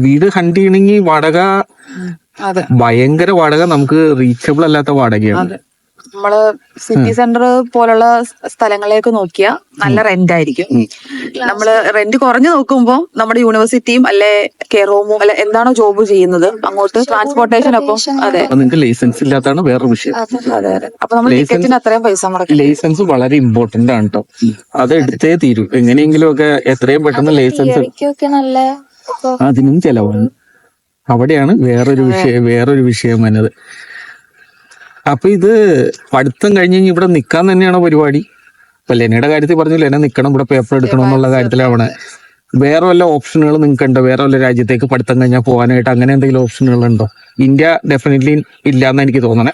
വീട് ഹണ്ട് ചെയ്യണമെങ്കിൽ വാടക, ഭയങ്കര വാടക, നമുക്ക് റീച്ചബിൾ അല്ലാത്ത വാടകയാണ്. നമ്മള് സിറ്റി സെന്റർ പോലുള്ള സ്ഥലങ്ങളിലേക്ക് നോക്കിയാൽ നല്ല റെന്റ് ആയിരിക്കും. നമ്മള് റെന്റ് കുറഞ്ഞു നോക്കുമ്പോ നമ്മുടെ യൂണിവേഴ്സിറ്റിയും അല്ലെ കെയർ ഹോമും അല്ലെ എന്താണോ ജോബ് ചെയ്യുന്നത് അങ്ങോട്ട് ട്രാൻസ്പോർട്ടേഷൻ ഒപ്പം. അതെ, നിങ്ങൾക്ക് ലൈസൻസ് ഇല്ലാത്തതാണ് വേറൊരു വിഷയം. അതെ അതെ. അപ്പൊ നമ്മൾ ടിക്കറ്റിന് അത്രയും പൈസ മുടക്കും. ലൈസൻസ് വളരെ ഇമ്പോർട്ടന്റ് ആണ് കേട്ടോ, അത് എടുത്തേ തീരൂ. എങ്ങനെയെങ്കിലും ഒക്കെ എത്രയും പെട്ടെന്ന് ലൈസൻസ്, അതിനും ചെലവാണ്. അവിടെയാണ് വേറൊരു വിഷയം വന്നത്. അപ്പൊ ഇത് പഠിത്തം കഴിഞ്ഞ് ഇവിടെ നിക്കാൻ തന്നെയാണോ പരിപാടി? ഇപ്പൊ ലെനയുടെ കാര്യത്തിൽ പറഞ്ഞു, ലെന നിക്കണം, ഇവിടെ പേപ്പർ എടുക്കണം എന്നുള്ള കാര്യത്തിലാണ്. വേറെ വല്ല ഓപ്ഷനുകൾ നിങ്ങൾക്ക് ഉണ്ടോ? വേറെ വല്ല രാജ്യത്തേക്ക് പഠിത്തം കഴിഞ്ഞാൽ പോകാനായിട്ട് അങ്ങനെ എന്തെങ്കിലും ഓപ്ഷനുകൾ ഉണ്ടോ? ഇന്ത്യ ഡെഫിനറ്റ്ലി ഇല്ലാന്ന് എനിക്ക് തോന്നണേ.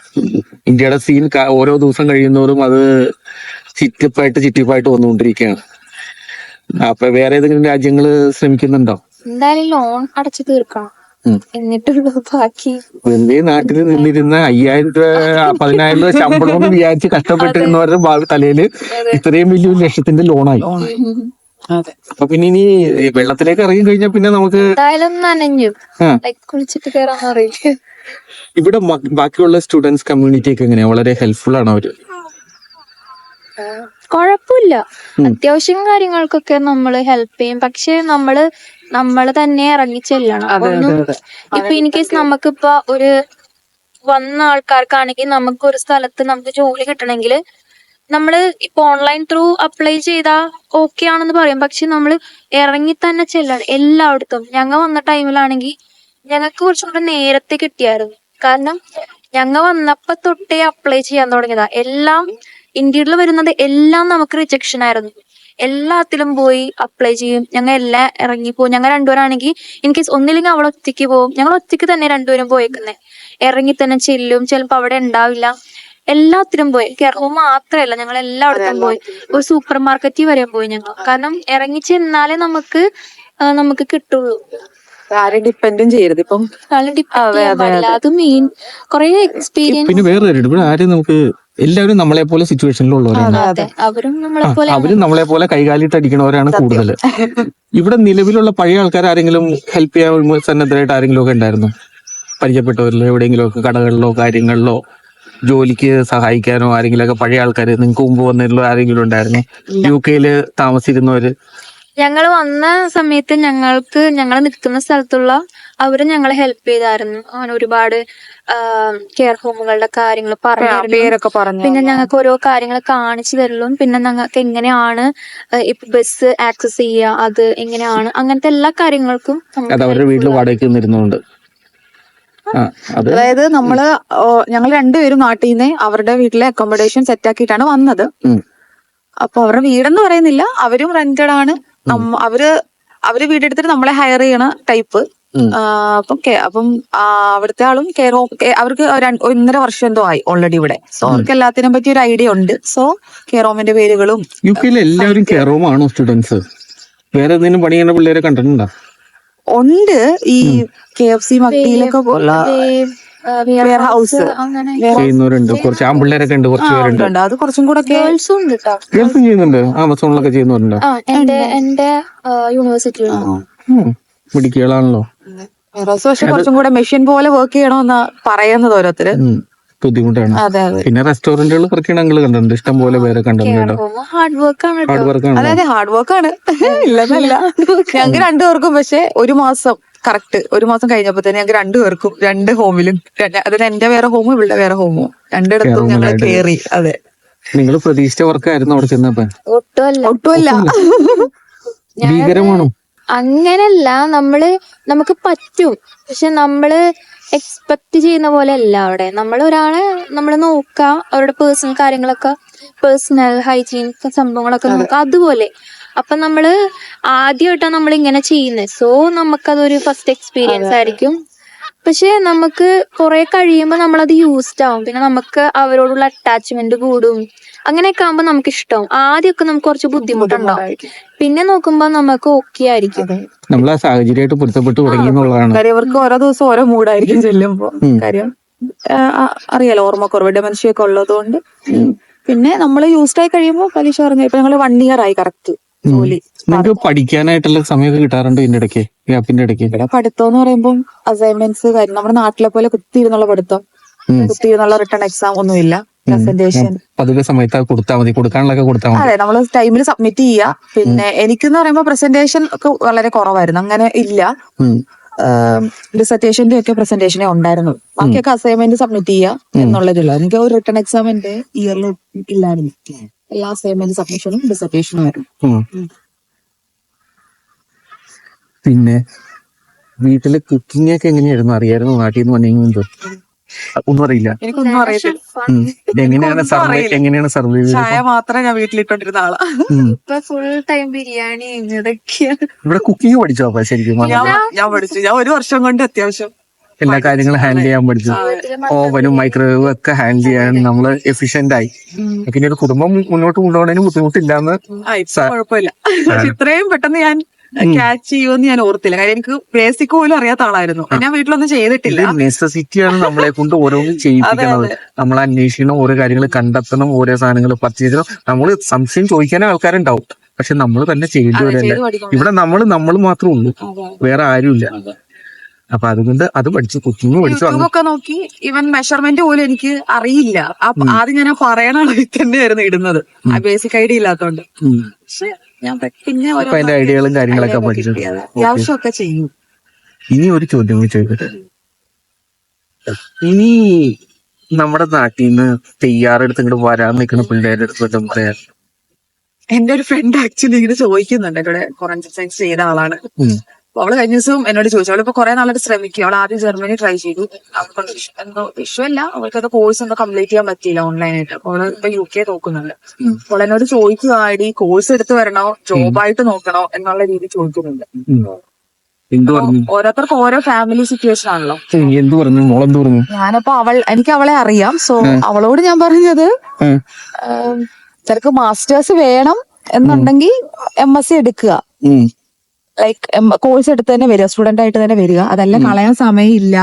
ഇന്ത്യയുടെ സീൻ ഓരോ ദിവസം കഴിയുന്നവരും അത് ചിറ്റിപ്പായിട്ട് വന്നുകൊണ്ടിരിക്കുകയാണ്. അപ്പൊ വേറെ ഏതെങ്കിലും രാജ്യങ്ങൾ ശ്രമിക്കുന്നുണ്ടോ? എന്തായാലും ലോൺ അടച്ചു തീർക്കണം, എന്നിട്ടുള്ള ബാക്കി. വെറുതെ നാട്ടിൽ നിന്നിരുന്ന 5,000 രൂപ 10,000 രൂപ ശമ്പളം എന്ന് വിചാരിച്ച് കഷ്ടപ്പെട്ടിരുന്നവരുടെ ഭാവി തലയില് ഇത്രയും വലിയൊരു ലക്ഷത്തിന്റെ ലോണായി. അപ്പൊ പിന്നെ ഇനി വെള്ളത്തിലേക്ക് ഇറങ്ങി കഴിഞ്ഞാൽ പിന്നെ നമുക്ക് എന്തായാലും നനഞ്ഞു കുളിച്ചിട്ട് കയറാൻ അറിയില്ല. ഇവിടെ ബാക്കിയുള്ള സ്റ്റുഡൻസ് കമ്മ്യൂണിറ്റി ഒക്കെ എങ്ങനെയാ? വളരെ ഹെൽപ്ഫുൾ ആണോ അവര്? കുഴപ്പമില്ല, അത്യാവശ്യം കാര്യങ്ങൾക്കൊക്കെ നമ്മള് ഹെൽപ്പ് ചെയ്യും. പക്ഷെ നമ്മള് തന്നെ ഇറങ്ങി ചെല്ലണം. ഇപ്പൊ ഇൻ കേസ് നമുക്കിപ്പോ ഒരു വന്ന ആൾക്കാർക്കാണെങ്കിൽ നമുക്ക് ഒരു സ്ഥലത്ത് നമുക്ക് ജോലി കിട്ടണമെങ്കിൽ നമ്മള് ഇപ്പൊ ഓൺലൈൻ ത്രൂ അപ്ലൈ ചെയ്താൽ ഓക്കെ ആണെന്ന് പറയും. പക്ഷെ നമ്മള് ഇറങ്ങി തന്നെ ചെല്ലണം എല്ലായിടത്തും. ഞങ്ങൾ വന്ന ടൈമിലാണെങ്കിൽ ഞങ്ങൾക്ക് കുറച്ചും കൂടെ നേരത്തെ കിട്ടിയായിരുന്നു. കാരണം ഞങ്ങൾ വന്നപ്പോ തൊട്ടേ അപ്ലൈ ചെയ്യാൻ തുടങ്ങിയതാ. എല്ലാം ഇന്ത്യയിൽ വരുന്നത് എല്ലാം നമുക്ക് റിജക്ഷൻ ആയിരുന്നു. എല്ലാത്തിലും പോയി അപ്ലൈ ചെയ്യും. ഞങ്ങൾ എല്ലാം ഇറങ്ങിപ്പോവും. ഞങ്ങൾ രണ്ടുപേരാണെങ്കിൽ ഇൻ കേസ് ഒന്നില്ലെങ്കിൽ അവൾ ഒറ്റയ്ക്ക് പോവും. ഞങ്ങൾ ഒറ്റയ്ക്ക് തന്നെ രണ്ടുപേരും പോയേക്കുന്നേ. ഇറങ്ങി തന്നെ ചെല്ലും. ചിലപ്പോ അവിടെ ഉണ്ടാവില്ല. എല്ലാത്തിനും പോയി. കേരള മാത്രമല്ല, ഞങ്ങൾ എല്ലായിടത്തും പോയി. ഒരു സൂപ്പർ മാർക്കറ്റിൽ വരെ പോയി ഞങ്ങൾ. കാരണം ഇറങ്ങി ചെന്നാലേ നമുക്ക് കിട്ടുള്ളൂ. ആരും ഡിപ്പെൻഡും ചെയ്യരുത്. ഇപ്പം അത് മെയിൻ കുറെ എക്സ്പീരിയൻസ്. പിന്നെ വേറെ ഇവിടെ ആരും നമുക്ക് എല്ലാവരും നമ്മളെ പോലെ സിറ്റുവേഷനിലുള്ളവരാണ്. അവരും നമ്മളെ പോലെ കൈകാലിട്ട് അടിക്കണവരാണ് കൂടുതൽ. ഇവിടെ നിലവിലുള്ള പഴയ ആൾക്കാർ ആരെങ്കിലും ഹെൽപ്പ് ചെയ്യാൻ സന്നദ്ധരായിട്ട് ആരെങ്കിലും ഒക്കെ ഉണ്ടായിരുന്നു? പരിചയപ്പെട്ടവരിലോ എവിടെയെങ്കിലും ഒക്കെ കടകളിലോ കാര്യങ്ങളിലോ ജോലിക്ക് സഹായിക്കാനോ ആരെങ്കിലും ഒക്കെ പഴയ ആൾക്കാർ നിങ്ങൾക്ക് മുമ്പ് വന്നിട്ടുള്ള ആരെങ്കിലും ഉണ്ടായിരുന്നു? UK താമസിക്കുന്നവര്? ഞങ്ങൾ വന്ന സമയത്ത് ഞങ്ങൾ നിൽക്കുന്ന സ്ഥലത്തുള്ള അവര് ഞങ്ങളെ ഹെൽപ്പ് ചെയ്തായിരുന്നു. അങ്ങനെ ഒരുപാട് കെയർ ഹോമുകളുടെ കാര്യങ്ങൾ പറഞ്ഞു. പിന്നെ ഞങ്ങൾക്ക് ഓരോ കാര്യങ്ങൾ കാണിച്ചു തരലും, പിന്നെ ഞങ്ങൾക്ക് എങ്ങനെയാണ് ഇപ്പൊ ബസ് ആക്സസ് ചെയ്യുക, അത് എങ്ങനെയാണ്, അങ്ങനത്തെ എല്ലാ കാര്യങ്ങൾക്കും അവരുടെ വീട്ടിൽ വാടകയ്ക്ക് നിന്നിരുന്നുണ്ട്. അതായത് ഞങ്ങൾ രണ്ടുപേരും നാട്ടിൽ നിന്ന് അവരുടെ വീട്ടിലെ അക്കോമഡേഷൻ സെറ്റ് ആക്കിയിട്ടാണ് വന്നത്. അപ്പൊ അവരുടെ വീടെന്ന് പറയുന്നില്ല, അവരും റെന്റഡ് ആണ്. അവര് വീടെടുത്തിട്ട് നമ്മളെ ഹയർ ചെയ്യണ ടൈപ്പ്. അപ്പം അവിടുത്തെ ആളും കെയർ ഹോം അവർക്ക് 1.5 വർഷം എന്തോ ആയി ഓൾറെഡി ഇവിടെ. സോ അവർക്ക് എല്ലാത്തിനും പറ്റി ഒരു ഐഡിയ ഉണ്ട്. സോ കെയർ ഹോമിന്റെ പേരുകളും. UK എല്ലാവരും കെയർ ഹോം ആണോ സ്റ്റുഡൻസ്? വേറെ എന്തെങ്കിലും പണി ചെയ്യുന്ന പിള്ളേരെ കണ്ടിട്ടുണ്ടോ? ഉണ്ട്. ഈ KFC മക്കിയിലൊക്കെ പോലെ വെയർ ഹൗസ് ചെയ്യുന്നവരുണ്ട്. കുറച്ച് ആൺപിള്ളേരൊക്കെ ഉണ്ട്, കുറച്ച് പേരുണ്ട്. അത് കുറച്ചും കൂടെ ഗേൾസും ഉണ്ട് കേട്ടോ. ഗേൾസും ചെയ്യുന്നുണ്ട്. ആമസോണിലൊക്കെ ചെയ്യുന്നവരുണ്ടോ? എന്റെ യൂണിവേഴ്സിറ്റിയിൽ മിടുക്കികളാണല്ലോ. റോസ് പക്ഷെ കുറച്ചും കൂടെ മെഷീൻ പോലെ വർക്ക് ചെയ്യണമെന്നാ പറയുന്നത് ഓരോരുത്തര്. ബുദ്ധിമുട്ടാണ്. അതെ അതെ പിന്നെ റെസ്റ്റോറന്റുകൾ കുറയ്ക്കണം ഞങ്ങൾ കണ്ടിട്ടുണ്ട്, ഇഷ്ടം പോലെ പേരെ കണ്ടിട്ടുണ്ട്. ഹാർഡ് വർക്ക് ആണ് ഹാർഡ് വർക്കാണ്. അതെ അതെ ഹാർഡ് വർക്ക് ആണ്. ഇല്ലെന്നല്ല, ഞങ്ങൾക്ക് രണ്ടുപേർക്കും പക്ഷെ ഒരു മാസം കറക്റ്റ് ഒരു മാസം കഴിഞ്ഞപ്പോ തന്നെ ഞങ്ങൾക്ക് രണ്ടുപേർക്കും 2 ഹോമിലും, അതായത് എന്റെ വേറെ ഹോമും ഇവളുടെ വേറെ ഹോമും രണ്ടിടത്തും ഞങ്ങൾ കേറി. അതെ, നിങ്ങൾ പ്രതീക്ഷിച്ച വർക്കായിരുന്നു അവിടെ ചെന്നപ്പോ? ഒട്ടുമല്ല. ഭീകരമാണോ? അങ്ങനല്ല, നമുക്ക് പറ്റും, പക്ഷെ നമ്മള് എക്സ്പെക്ട് ചെയ്യുന്ന പോലെ അല്ല അവിടെ. നമ്മള് നോക്കുക, അവരുടെ പേഴ്സണൽ കാര്യങ്ങളൊക്കെ, പേഴ്സണൽ ഹൈജീൻ സംഭവങ്ങളൊക്കെ നോക്കുക അതുപോലെ. അപ്പൊ നമ്മള് ആദ്യമായിട്ടാണ് നമ്മൾ ഇങ്ങനെ ചെയ്യുന്നത്, സോ നമുക്കതൊരു ഫസ്റ്റ് എക്സ്പീരിയൻസ് ആയിരിക്കും. പക്ഷെ നമുക്ക് കുറെ കഴിയുമ്പോൾ നമ്മളത് യൂസ്ഡ് ആവും, പിന്നെ നമുക്ക് അവരോടുള്ള അറ്റാച്ച്മെന്റ് കൂടും. അങ്ങനെയൊക്കെ ആകുമ്പോൾ നമുക്ക് ഇഷ്ടമാവും. ആദ്യമൊക്കെ നമുക്ക് കുറച്ച് ബുദ്ധിമുട്ടുണ്ടാവും, പിന്നെ നോക്കുമ്പോ നമുക്ക് ഓക്കെ ആയിരിക്കും. നമ്മൾ ആ സാഹചര്യമായിട്ട് പൊരുത്തപ്പെട്ട് തുടങ്ങി എന്നുള്ളതാണ്. ഇവർക്ക് ഓരോ ദിവസം ഓരോ മൂഡായിരിക്കും ചെല്ലുമ്പോ. കാര്യം അറിയാലോ, ഓർമ്മക്കുറവ് ഡെമൻഷ്യൊക്കെ ഉള്ളതുകൊണ്ട്. പിന്നെ നമ്മള് യൂസ്ഡ് ആയി കഴിയുമ്പോൾ പലിശ പറഞ്ഞു. ഇപ്പൊ ഞങ്ങള് 1 year ആയി കറക്റ്റ് ജോലി. നിങ്ങൾക്ക് പഠിക്കാനായിട്ടുള്ള സമയമൊക്കെ കിട്ടാറുണ്ട് ഇതിന്റെ ഇടയ്ക്ക്, ഗ്യാപ്പിന്റെ ഇടയ്ക്ക്? ഇവിടെ പഠിത്തം എന്ന് പറയുമ്പോൾ അസൈൻമെന്റ്സ് കാര്യം നമ്മുടെ നാട്ടിലെ പോലെ കുത്തിയിരുന്നുള്ള പഠിത്തം, കുത്തിയിരുന്നുള്ള റിട്ടേൺ എക്സാം ഒന്നുമില്ല. പ്രസന്റേഷൻ പതുക്കെ സമയത്ത് കൊടുത്താൽ മതി, കൊടുക്കാനുള്ളതൊക്കെ കൊടുത്താൽ മതി. അതെ, നമ്മള് ടൈമിൽ സബ്മിറ്റ് ചെയ്യാ. പിന്നെ എനിക്കെന്ന് പറയുമ്പോൾ പ്രസന്റേഷൻ ഒക്കെ വളരെ കുറവായിരുന്നു, അങ്ങനെ ഇല്ല. ഡിസർട്ടേഷന്റെ ഒക്കെ പ്രസന്റേഷനേ ഉണ്ടായിരുന്നു, ബാക്കിയൊക്കെ അസൈൻമെന്റ് സബ്മിറ്റ് ചെയ്യാ എന്നുള്ളതില്ല. എനിക്ക് ഒരു റിട്ടേൺ എക്സാം എന്റെ ഇയറിൽ ഇല്ലായിരുന്നു. എല്ലാ അസൈൻമെന്റ് സബ്മിഷനും ഡിസർട്ടേഷനും ആയിരുന്നു. പിന്നെ വീട്ടില് കുക്കിംഗ് ഒക്കെ എങ്ങനെയായിരുന്നു? അറിയായിരുന്നു നാട്ടിൽ നിന്ന് വന്നെങ്കിൽ? ഒന്നും അറിയില്ല. എനിക്കൊന്നും അറിയത്തില്ല. എങ്ങനെയാണ് സർവൈവ്? ചായ മാത്രമേ ഞാൻ വീട്ടിലിട്ടോണ്ടിരുന്ന ആളാ. ഇപ്പൊ ഫുൾ ടൈം ബിരിയാണി ഇതൊക്കെയാണ്. ഇവിടെ കുക്കിംഗ് പഠിച്ചോ? അപ്പൊ ശരിക്കും ഞാൻ പഠിച്ചു. ഞാൻ 1 വർഷം കൊണ്ട് അത്യാവശ്യം എല്ലാ കാര്യങ്ങളും ഹാൻഡിൽ ചെയ്യാൻ പഠിച്ചു. ഓവനും മൈക്രോവേവും ഒക്കെ ഹാൻഡിൽ ചെയ്യാൻ നമ്മള് എഫിഷ്യന്റ് ആയി. പിന്നെ ഒരു കുടുംബം മുന്നോട്ട് കൊണ്ടുപോകുന്നതിന് ബുദ്ധിമുട്ടില്ലാന്ന്. കുഴപ്പമില്ല, പക്ഷെ ഇത്രയും പെട്ടെന്ന് ഞാൻ ക്യാച്ച് ചെയ്യുമെന്ന് ഞാൻ ഓർത്തില്ല. കാര്യം എനിക്ക് ബേസിക് പോലും അറിയാത്ത ആളായിരുന്നു. ഞാൻ വീട്ടിലൊന്നും ചെയ്തിട്ടില്ല. നെസസിറ്റിയാണ് നമ്മളെ കൊണ്ട് ഓരോന്നും ചെയ്യിപ്പിക്കുന്നത്. നമ്മൾ അന്വേഷിക്കണം, ഓരോ കാര്യങ്ങൾ കണ്ടെത്തണം, ഓരോ സാധനങ്ങൾ പർച്ചേസ് ചെയ്യണം. നമ്മള് സംശയം ചോദിക്കാനും ആൾക്കാരുണ്ടാവും, പക്ഷെ നമ്മൾ തന്നെ ചെയ്യേണ്ടവരല്ല. ഇവിടെ നമ്മൾ മാത്രമേ ഉള്ളൂ, വേറെ ആരുമില്ല. അപ്പൊ അതുകൊണ്ട് അത് പഠിച്ചു, കുക്കിംഗ് പഠിച്ചു. യൂട്യൂബൊക്കെ നോക്കി ഈവൻ മെഷർമെന്റ് പോലും എനിക്ക് അറിയില്ല. ആദ്യം ഞാൻ പറയണ അളവിൽ തന്നെയായിരുന്നു ഇടുന്നത്, ആ ബേസിക് ഐഡിയ ഇല്ലാത്തോണ്ട്. പക്ഷെ ഞാൻ പിന്നെ അതിന്റെ ഐഡിയകളും കാര്യങ്ങളൊക്കെ പഠിച്ചു, അത്യാവശ്യമൊക്കെ ചെയ്യും. ഇനി ഒരു ചോദ്യം കൂടി ചോദിക്കട്ടെ. ഇനി നമ്മുടെ നാട്ടിൽ നിന്ന് തയ്യാറെടുത്ത് ഇങ്ങോട്ട് വരാൻ നിൽക്കുന്ന പിള്ളേരുടെ അടുത്ത് പറയാൻ? എന്റെ ഒരു ഫ്രണ്ട് ആക്ച്വലി ഇങ്ങനെ ചോദിക്കുന്നുണ്ട്, എന്നോട് ഫോറൻസിക് സയൻസ് ചെയ്ത ആളാണ്. അവള് കഴിഞ്ഞ ദിവസം എന്നോട് ചോദിച്ചു. അവളിപ്പോ കുറെ നാളായിട്ട് ശ്രമിക്കും. അവൾ ആദ്യം ജർമ്മനി ട്രൈ ചെയ്തു, അവൾക്ക് എന്തോ ഇഷ്യൂ അല്ല, അവൾക്ക് അത് കോഴ്സ് എന്തോ കംപ്ലീറ്റ് ചെയ്യാൻ പറ്റിയില്ല ഓൺലൈനായിട്ട്. അപ്പോൾ അവള് ഇപ്പൊ UK നോക്കുന്നുണ്ട്. അപ്പോൾ എന്നോട് ചോദിക്കുക, ഈ കോഴ്സ് എടുത്ത് വരണോ ജോബായിട്ട് നോക്കണോ എന്നുള്ള രീതി ചോദിക്കുന്നുണ്ട്. ഓരോരുത്തർക്ക് ഓരോ ഫാമിലി സിറ്റുവേഷൻ ആണല്ലോ. എന്ത് പറഞ്ഞു മോളെന്ത് പറഞ്ഞു? ഞാനപ്പോ എനിക്ക് അവളെ അറിയാം. സോ അവളോട് ഞാൻ പറഞ്ഞത്, ചിലക്ക് മാസ്റ്റേഴ്സ് വേണം എന്നുണ്ടെങ്കിൽ MSc എടുക്കുക. ലൈക്ക് കോഴ്സ് എടുത്ത് തന്നെ വരിക, സ്റ്റുഡന്റ് ആയിട്ട് തന്നെ വരിക. അതല്ല കളയാൻ സമയമില്ല.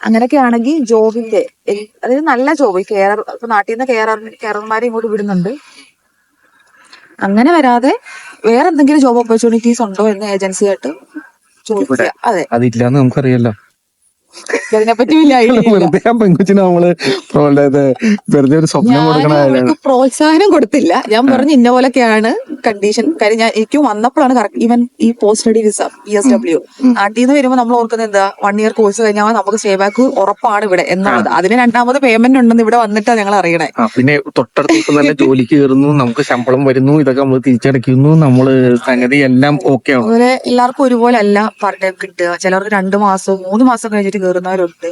അങ്ങനെയൊക്കെ ആണെങ്കിൽ ജോബിന്റെ, അതായത് നല്ല ജോബ്, ഇപ്പൊ നാട്ടിൽ നിന്ന് കെയറർമാരെ ഇങ്ങോട്ട് വിടുന്നുണ്ട്. അങ്ങനെ വരാതെ വേറെ എന്തെങ്കിലും ജോബ് ഓപ്പർച്യൂണിറ്റീസ് ഉണ്ടോ എന്ന് ഏജൻസിയായിട്ട് ചോദിക്കുക. അതെ, അതില്ലാന്ന് നമുക്കറിയാലോ. അതിനെപ്പറ്റി വെറുതെ പെൺകുച്ചിന് നമ്മള് വെറുതെ ഒരു സ്വപ്നം കൊടുക്കണ പ്രോത്സാഹനം കൊടുത്തില്ല. ഞാൻ പറഞ്ഞു ഇന്ന പോലൊക്കെയാണ് കണ്ടീഷൻ. കാര്യം എനിക്ക് വന്നപ്പോഴാണ് കറക്റ്റ്. ഈവൻ ഈ പോസ്റ്റ് സ്റ്റഡി വിസ PSW നാട്ടിൽ നിന്ന് വരുമ്പോൾ നമ്മൾ ഓർക്കുന്നത് എന്താ, 1 year കോഴ്സ് കഴിഞ്ഞാൽ നമുക്ക് സ്റ്റേ ബാക്ക് ഉറപ്പാണ് ഇവിടെ എന്നുള്ളത്. അതിന് 2ാമത് പേയ്മെന്റ് ഉണ്ടെന്ന് ഇവിടെ വന്നിട്ടാണ് ഞങ്ങൾ അറിയണേ. പിന്നെ തൊട്ടടുത്ത് തന്നെ ജോലിക്ക് കയറുന്നു, നമുക്ക് ശമ്പളം വരുന്നു, ഇതൊക്കെ നമ്മൾ തിരിച്ചടയ്ക്കുന്നു, നമ്മള് സംഗതി എല്ലാം ഓക്കെ ആണ്. അതുപോലെ എല്ലാവർക്കും ഒരുപോലെ അല്ല പാർട്ട് ടൈം കിട്ടുക. ചിലർക്ക് 2 മാസം 3 മാസം കഴിഞ്ഞിട്ട് കയറുന്നവരുണ്ട്.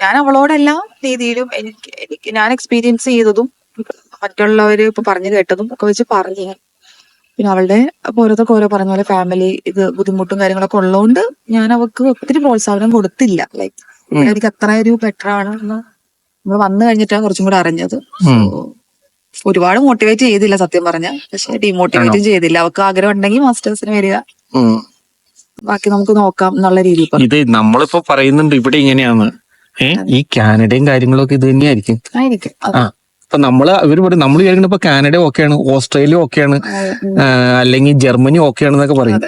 ഞാൻ അവളോടെല്ലാ രീതിയിലും എനിക്ക് ഞാൻ എക്സ്പീരിയൻസ് ചെയ്തതും മറ്റുള്ളവര് ഇപ്പൊ പറഞ്ഞു കേട്ടതും ഒക്കെ വെച്ച് പറഞ്ഞു. പിന്നെ അവളുടെ അപ്പൊ ഓരോരുത്തർക്ക് ഓരോ പറഞ്ഞ പോലെ ഫാമിലി ഇത് ബുദ്ധിമുട്ടും കാര്യങ്ങളൊക്കെ ഉള്ളതുകൊണ്ട് ഞാൻ അവർക്ക് ഒത്തിരി പ്രോത്സാഹനം കൊടുത്തില്ല. ലൈക്ക് എനിക്ക് അത്ര ഒരു ബെറ്റർ ആണ് എന്ന് നമ്മൾ വന്നു കഴിഞ്ഞിട്ടാണ് കുറച്ചും കൂടെ അറിഞ്ഞത്. ഒരുപാട് മോട്ടിവേറ്റ് ചെയ്തില്ല സത്യം പറഞ്ഞ, പക്ഷെ ഡിമോട്ടിവേറ്റും ചെയ്തില്ല. അവർക്ക് ആഗ്രഹം ഉണ്ടെങ്കിൽ മാസ്റ്റേഴ്സിന് വരിക, ബാക്കി നമുക്ക് നോക്കാം എന്നുള്ള രീതിയിൽ. ഇത് നമ്മളിപ്പോ പറയുന്നുണ്ട് ഇവിടെ ഇങ്ങനെയാണ്, ഈ കാനഡയും കാര്യങ്ങളൊക്കെ ഇത് തന്നെയായിരിക്കും. അപ്പൊ ഇവര് പറയും, നമ്മൾ വിചാരിക്കുന്നത് ഇപ്പൊ കാനഡ ഓക്കെയാണ്, ഓസ്ട്രേലിയ ഓക്കെയാണ്, അല്ലെങ്കിൽ ജർമ്മനി ഓക്കെയാണെന്നൊക്കെ പറയും.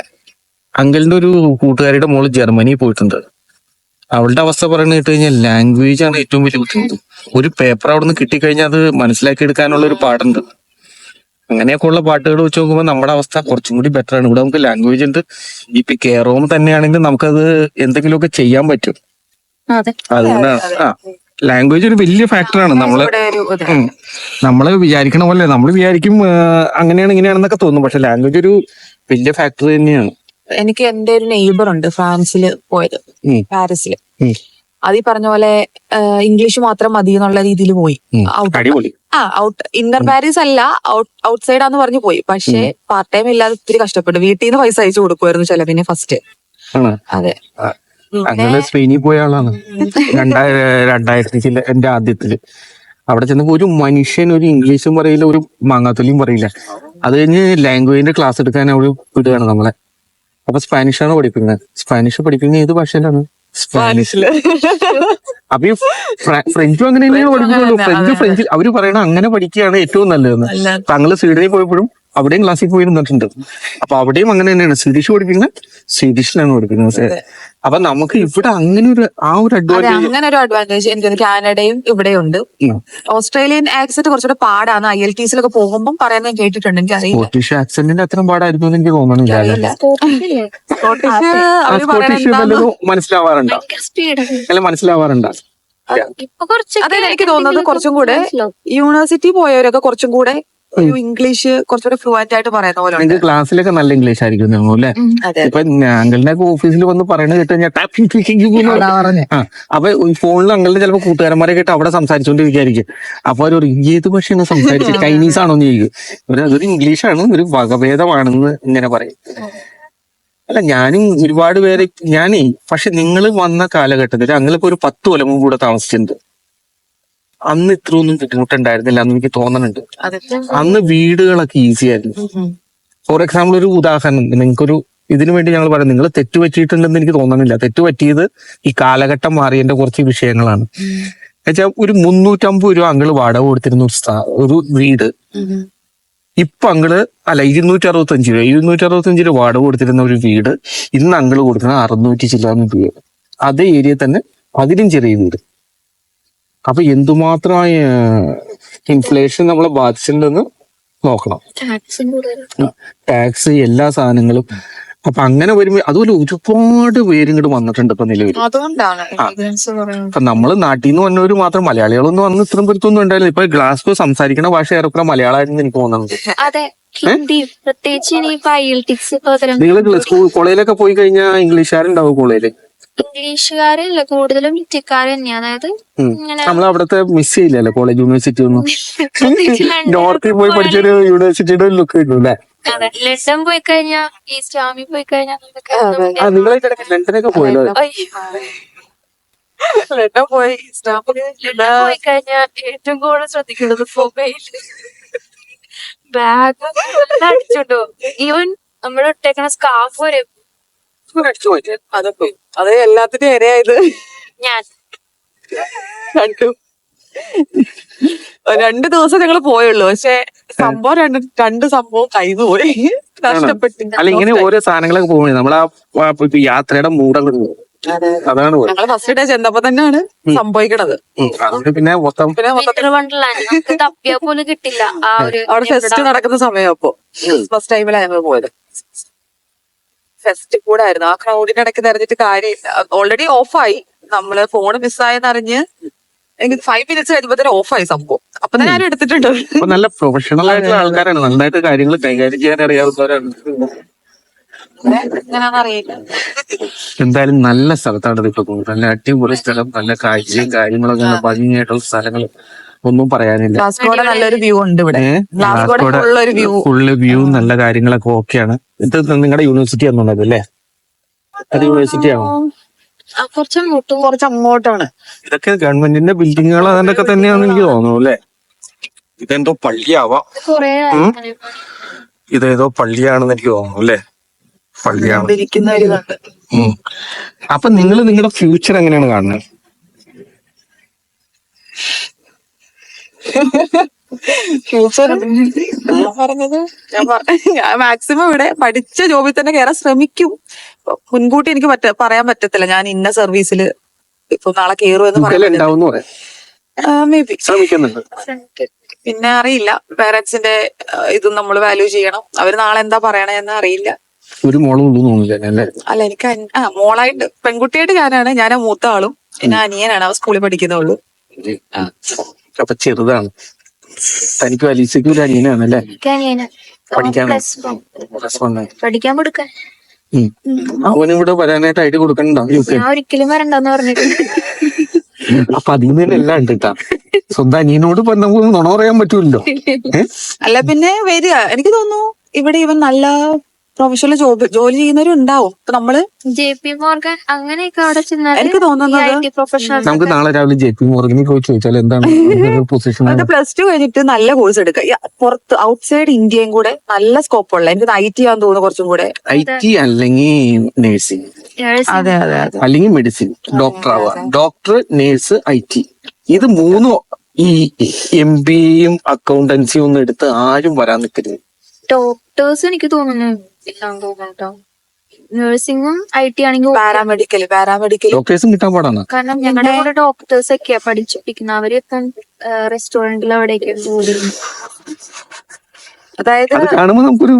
അങ്കിളിന്റെ ഒരു കൂട്ടുകാരിയുടെ മോള് ജർമ്മനിയിൽ പോയിട്ടുണ്ട്. അവളുടെ അവസ്ഥ പറയുന്നത് കേട്ട് കഴിഞ്ഞാൽ ലാംഗ്വേജ് ആണ് ഏറ്റവും വലിയ ബുദ്ധിമുട്ട്. ഒരു പേപ്പർ അവിടെ നിന്ന് കിട്ടിക്കഴിഞ്ഞാൽ അത് മനസ്സിലാക്കി എടുക്കാനുള്ള ഒരു പാടുണ്ട്. അങ്ങനെയൊക്കെ ഉള്ള പാട്ടുകൾ വെച്ച് നോക്കുമ്പോൾ നമ്മുടെ അവസ്ഥ കുറച്ചും കൂടി ബെറ്റർ ആണ്. ഇവിടെ നമുക്ക് ലാംഗ്വേജ് ഉണ്ട്. ഇപ്പൊ കെയറോം തന്നെയാണെങ്കിൽ നമുക്കത് എന്തെങ്കിലുമൊക്കെ ചെയ്യാൻ പറ്റും. അതെ. അതുകൊണ്ടാണ് ലാംഗ്വേജ് ഒരു വലിയ ഫാക്ടറാണ്. നമ്മള് വിചാരിക്കണ പോലെ നമ്മൾ വിചാരിക്കും അങ്ങനെയാണ് ഇങ്ങനെയാണെന്നൊക്കെ തോന്നും, പക്ഷെ ലാംഗ്വേജ് ഒരു വലിയ ഫാക്ടർ തന്നെയാണ്. എനിക്ക് എന്റെ ഒരു നെയ്ബർ ഉണ്ട് ഫ്രാൻസില് പോയത്, പാരീസില്. അത് ഈ പറഞ്ഞ പോലെ ഇംഗ്ലീഷ് മാത്രം മതി എന്നുള്ള രീതിയിൽ പോയി. അടിപൊളി. ഇന്നർ പാരീസ് അല്ല, ഔട്ട് സൈഡ് ആന്ന് പറഞ്ഞു പോയി. പക്ഷെ പാർട്ട് ടൈം ഇല്ലാതെ ഒത്തിരി കഷ്ടപ്പെട്ടു. വീട്ടിൽ നിന്ന് പൈസ അയച്ചു കൊടുക്കുമായിരുന്നു ചെലവിന് ഫസ്റ്റ്. അതെ. അങ്ങനെ സ്പെയിനിൽ പോയ ആളാണ് 2000 എന്റെ ആദ്യത്തില്. അവിടെ ചെന്നപ്പോ ഒരു മനുഷ്യൻ ഒരു ഇംഗ്ലീഷും പറയില്ല, ഒരു മാങ്ങാത്തൊലിയും പറയില്ല. അത് കഴിഞ്ഞ് ലാംഗ്വേജിന്റെ ക്ലാസ് എടുക്കാൻ അവിടെ വിടുകയാണ് നമ്മളെ. അപ്പൊ സ്പാനിഷാണ് പഠിപ്പിക്കുന്നത്. സ്പാനിഷ് പഠിപ്പിക്കുന്നത് ഏത് ഭാഷയിലാണ്? സ്പാനിഷില്. അപ്പൊ ഈ ഫ്രഞ്ചും അങ്ങനെ തന്നെയാണ് പഠിപ്പിക്കുള്ളൂ. ഫ്രഞ്ച് അവര് പറയണ അങ്ങനെ പഠിക്കുകയാണ് ഏറ്റവും നല്ലതെന്ന്. താങ്കൾ സ്വീഡനിൽ പോയപ്പോഴും അവിടെയും ക്ലാസ്സിൽ പോയി നിന്നിട്ടുണ്ട്. അപ്പൊ അവിടെയും അങ്ങനെ തന്നെയാണ്. സ്വീഡിഷ് പഠിപ്പിക്കുന്നത് സ്വീഡിഷിലാണ് പഠിപ്പിക്കുന്നത്. അപ്പൊ നമുക്ക് ഇവിടെ അങ്ങനെ ഒരു അഡ്വാൻറ്റേജ് എനിക്ക് കാനഡയും ഇവിടെയും ഉണ്ട്. ഓസ്ട്രേലിയൻ ആക്സെന്റ് കുറച്ചുകൂടെ പാടാണ്. IELTS പോകുമ്പോൾ പറയുന്നത് കേട്ടിട്ടുണ്ട്. എനിക്ക് അറിയില്ല സ്കോട്ടിഷ് ആക്സെന്റിന്റെ അത്രയും പാടായിരുന്നു എന്ന് എനിക്ക് തോന്നുന്നില്ല. മനസ്സിലാവാറുണ്ടോ? അല്ല മനസ്സിലാവാറുണ്ടോ? അതായത് എനിക്ക് തോന്നുന്നത് കുറച്ചും കൂടെ യൂണിവേഴ്സിറ്റി പോയവരൊക്കെ കുറച്ചും കൂടെ ഒരു ഇംഗ്ലീഷ് കുറച്ചുകൂടെ ഫ്ലുവന്റ് ആയിട്ട് പറയുന്ന പോലെ. നിങ്ങൾക്ക് ക്ലാസ്സിലൊക്കെ നല്ല ഇംഗ്ലീഷ് ആയിരിക്കും അല്ലേ? ഇപ്പൊ ഞങ്ങളുടെ ഓഫീസിൽ വന്ന് പറയുന്നത് കേട്ട് കഴിഞ്ഞാൽ അപ്പൊ ഫോണിൽ അങ്ങളുടെ ചിലപ്പോ കൂട്ടുകാരന്മാരെ കേട്ട് അവിടെ സംസാരിച്ചോണ്ട് വിചാരിക്കും. അപ്പൊ അവർ ഏത് ഭാഷയാണ് സംസാരിച്ചത്, ചൈനീസ് ആണോ എന്ന് ചോദിക്കും. അതൊരു ഇംഗ്ലീഷാണ്, ഒരു വകഭേദമാണെന്ന് ഇങ്ങനെ പറയും. അല്ല ഞാനും ഒരുപാട് പേരെ പക്ഷെ നിങ്ങൾ വന്ന കാലഘട്ടത്തിൽ ഞങ്ങളിപ്പോ ഒരു 10 കൊല്ലം മുമ്പ് കൂടെ താമസിച്ചിട്ടുണ്ട്. അന്ന് ഇത്രയൊന്നും ബുദ്ധിമുട്ടുണ്ടായിരുന്നില്ല എന്ന് എനിക്ക് തോന്നുന്നുണ്ട്. അന്ന് വീടുകളൊക്കെ ഈസി ആയിരുന്നു. ഫോർ എക്സാമ്പിൾ ഒരു ഉദാഹരണം നിങ്ങൾക്കൊരു ഇതിനു വേണ്ടി ഞങ്ങൾ പറയാം, നിങ്ങൾ തെറ്റ് പറ്റിയിട്ടുണ്ടെന്ന് എനിക്ക് തോന്നുന്നില്ല. തെറ്റ് പറ്റിയത് ഈ കാലഘട്ടം മാറിയതിന്റെ കുറച്ച് വിഷയങ്ങളാണ്. എന്നുവെച്ചാൽ ഒരു 350 രൂപ അങ്കിള് വാടക കൊടുത്തിരുന്ന ഒരു വീട് ഇപ്പൊ അങ്കിള് 265 രൂപ വാടക കൊടുത്തിരുന്ന ഒരു വീട് ഇന്ന് അങ്കിള് കൊടുക്കുന്ന 600 ചില്ലാന്ന് രൂപ. അതേ ഏരിയ തന്നെ അതിലും ചെറിയ വീട്. അപ്പൊ എന്തുമാത്രമായ ഇൻഫ്ലേഷൻ നമ്മളെ ബാധിച്ചിട്ടുണ്ടെന്ന് നോക്കണം. ടാക്സ്, എല്ലാ സാധനങ്ങളും. അപ്പൊ അങ്ങനെ വരുമ്പോ അതുപോലെ ഒരുപാട് പേര് ഇങ്ങോട്ട് വന്നിട്ടുണ്ട് ഇപ്പൊ നിലവിൽ. അപ്പൊ നമ്മള് നാട്ടിൽ നിന്ന് വന്നവര് മാത്രം, മലയാളികളൊന്നും വന്ന് ഇത്രയും പെരുത്തൊന്നും ഉണ്ടായില്ല. ഇപ്പൊ ഗ്ലാസ്ഗോ സംസാരിക്കുന്ന ഭാഷ ഏറെക്കുറെ മലയാളമായിരുന്നു എനിക്ക് തോന്നുന്നത്. നിങ്ങൾ കോളേജിലൊക്കെ പോയി കഴിഞ്ഞാൽ ഇംഗ്ലീഷുകാരുണ്ടാവും കോളേജില്. ഇംഗ്ലീഷുകാരല്ല, കൂടുതലും ഇന്ത്യക്കാര് തന്നെയാണ്. അതായത് നമ്മൾ അവിടത്തെ മിസ് ചെയ്യില്ലല്ലോ കോളേജ് യൂണിവേഴ്സിറ്റി ഒന്നും. നോർത്തിൽ പോയി പഠിച്ചൊരു യൂണിവേഴ്സിറ്റിയുടെ ലുക്ക് കിട്ടും അല്ലേ? ലണ്ടൻ പോയി കഴിഞ്ഞാൽ, ഈസ്റ്റ് ആർമി പോയി കഴിഞ്ഞാൽ നിങ്ങളായിട്ട് ലണ്ടനൊക്കെ പോയല്ലോ. ലണ്ടൻ പോയി കഴിഞ്ഞാൽ ഏറ്റവും കൂടുതൽ ശ്രദ്ധിക്കുന്നത് മൊബൈല്, ബാഗ് അടിച്ചോണ്ടോ. ഈവൻ നമ്മൾ ഇട്ടേക്കണ സ്കാർഫ് വരെ അതൊക്കെ അത് എല്ലാത്തിനും ഇരയായത് ഞാൻ. 2 ദിവസം ഞങ്ങൾ പോയുള്ളൂ. പക്ഷെ സംഭവം രണ്ട് സംഭവം കയ്യിൽ പോയി, നഷ്ടപ്പെട്ടു. അല്ല ഇങ്ങനെ ഓരോ സാധനങ്ങളൊക്കെ പോകുന്നത് നമ്മളാ യാത്രയുടെ മൂടങ്ങൾ. അതാണ് ഞങ്ങള് ഫസ്റ്റ് ഡേ ചെന്നപ്പോ തന്നെയാണ് സംഭവിക്കണത്. പിന്നെ തപ്പിയാ പോലും കിട്ടില്ല. അവിടെ ഫെസ്റ്റ് നടക്കുന്ന സമയം അപ്പൊ ഫസ്റ്റ് ടൈമിലാണ് പോയത്. ഫെസ്റ്റ് കൂടെ ആയിരുന്നു. ആ ക്രൗഡിന്റെ ഇടയ്ക്ക് നിറഞ്ഞിട്ട് കാര്യമില്ല. ഓൾറെഡി ഓഫായി. നമ്മള് ഫോണ് മിസ്സായെന്നറിഞ്ഞ് എനിക്ക് 5 minutes കഴിഞ്ഞപ്പോ ഓഫായി സംഭവം. അപ്പൊ തന്നെ ഞാൻ എടുത്തിട്ടുണ്ട്. നല്ല പ്രൊഫഷണൽ ആയിട്ടുള്ള ആൾക്കാരാണ്, നന്നായിട്ട് കാര്യങ്ങൾ കൈകാര്യം ചെയ്യാൻ അറിയാവുന്നവരാണ്. അറിയില്ല. എന്തായാലും നല്ല സ്ഥലത്താണ് ഇതൊക്കെ പോകുന്നത്. നല്ല അടിപൊളി സ്ഥലം, നല്ല കാഴ്ചയും കാര്യങ്ങളൊക്കെ, ഭംഗിയായിട്ടുള്ള സ്ഥലങ്ങളും ഒന്നും പറയാനില്ല. ഗ്ലാസ്ഗോയുടെ നല്ലൊരു വ്യൂ ഉണ്ട് ഇവിടെ. ഫുള്ള് വ്യൂ, നല്ല കാര്യങ്ങളൊക്കെ ഓക്കെയാണ്. ഇത് നിങ്ങളുടെ യൂണിവേഴ്സിറ്റി ആണെന്നുള്ളത് അല്ലേ? അത് യൂണിവേഴ്സിറ്റി ആണോ? കുറച്ച് അങ്ങോട്ടാണ്. ഇതൊക്കെ ഗവൺമെന്റിന്റെ ബിൽഡിങ്ങുകൾ അതിന്റെ തന്നെയാണെന്ന് എനിക്ക് തോന്നുന്നു അല്ലേ? ഇതെന്തോ പള്ളിയാവാം. ഇതേതോ പള്ളിയാണെന്ന് എനിക്ക് തോന്നുന്നു അല്ലേ? പള്ളിയാണ്. അപ്പൊ നിങ്ങൾ നിങ്ങളുടെ ഫ്യൂച്ചർ എങ്ങനെയാണ് കാണുന്നത്? ഫ്യൂച്ചർ പറഞ്ഞത് ഞാൻ മാക്സിമം ഇവിടെ പഠിച്ച ജോബിൽ തന്നെ കയറാൻ ശ്രമിക്കും. മുൻകൂട്ടി എനിക്ക് പറയാൻ പറ്റത്തില്ല ഞാൻ ഇന്ന സർവീസിൽ ഇപ്പൊ നാളെ കയറുമെന്ന് പറയാൻ ഉണ്ടാവും പറയാം. മേ ബി ശ്രമിക്കുന്നുണ്ട്. പിന്നെ അറിയില്ല, പേരൻസിന്റെ ഇതും നമ്മൾ വാല്യൂ ചെയ്യണം. അവര് നാളെ എന്താ പറയണെന്ന് അറിയില്ല. ഒരു മോളും ഉള്ളൂ തോന്നില്ല അല്ലേ? അല്ല എനിക്ക് മോളായിട്ട് പെൺകുട്ടിയായിട്ട് ഞാനാ മൂത്ത ആളും, പിന്നെ അനിയനാണ്, അവ സ്കൂളിൽ പഠിക്കുന്നുള്ളൂ. അപ്പൊ ചെറുതാണ്. തനിക്ക് അലീസയ്ക്ക് ഒരു അനിയനാണല്ലേ? പഠിക്കാൻ പഠിക്കാൻ കൊടുക്കാൻ അവനും ഇവിടെ വരാനായിട്ട് ഐഡി കൊടുക്കണ്ടോ? ഞാൻ ഒരിക്കലും വരണ്ടെന്ന് പറഞ്ഞിട്ടുണ്ട്. അപ്പൊ അതിൽ നിന്ന് എല്ലാം ഉണ്ട് കേട്ടാ. സ്വന്തം അനിയനോട് നമുക്ക് നുണ പറയാൻ പറ്റൂല്ലോ. അല്ല പിന്നെ വരിക, എനിക്ക് തോന്നുന്നു ഇവിടെ ഇവൻ നല്ല പ്രൊഫഷണൽ ജോലി ചെയ്യുന്നവരുണ്ടാവും. ഇപ്പൊ നമ്മള് JP മോർഗൻ അങ്ങനെയൊക്കെ അവിടെ ചെന്നാൽ എനിക്ക് തോന്നുന്നത് പ്രൊഫഷണൽ നമുക്ക് നാളെ രാവിലെ JP മോർഗനിൽ പോയി ചോദിച്ചാൽ എന്താണ് പൊസിഷൻ. അത് +2 കഴിഞ്ഞിട്ട് നല്ല കോഴ്സ് എടുക്കുക. പുറത്ത് ഔട്ട്സൈഡ് ഇന്ത്യയും കൂടെ നല്ല സ്കോപ്പ് ഉള്ള, എനിക്ക് IT ആണെന്ന് തോന്നുന്നു കുറച്ചും കൂടെ. IT അല്ലെങ്കിൽ നേഴ്സിംഗ്, അതെ അതെ അതെ, അല്ലെങ്കിൽ മെഡിസിൻ, ഡോക്ടർ ആവുക. ഡോക്ടർ, നേഴ്സ്, IT, ഇത് മൂന്നും ഈ MBAയും അക്കൗണ്ടൻസിയും ഒന്നും എടുത്ത് ആരും വരാൻ നിൽക്കരുത്. ഡോക്ടേഴ്സ് എനിക്ക് തോന്നുന്നു ഇല്ലാന്ന് തോന്നുന്നുട്ടോ. നഴ്സിംഗും IT ആണെങ്കിൽ പാരാമെഡിക്കൽ ഡോക്ടേഴ്സും കിട്ടാൻ പാടാണ്. കാരണം ഞങ്ങളുടെ കൂടെ ഡോക്ടേഴ്സ് ഒക്കെയാ പഠിച്ചിപ്പിക്കുന്ന. അവര് ഇപ്പം റെസ്റ്റോറന്റിൽ അവിടെയൊക്കെ ജോലി ചെയ്യുന്നു. അതായത് അത് കാണുമ്പോ നമുക്കൊരു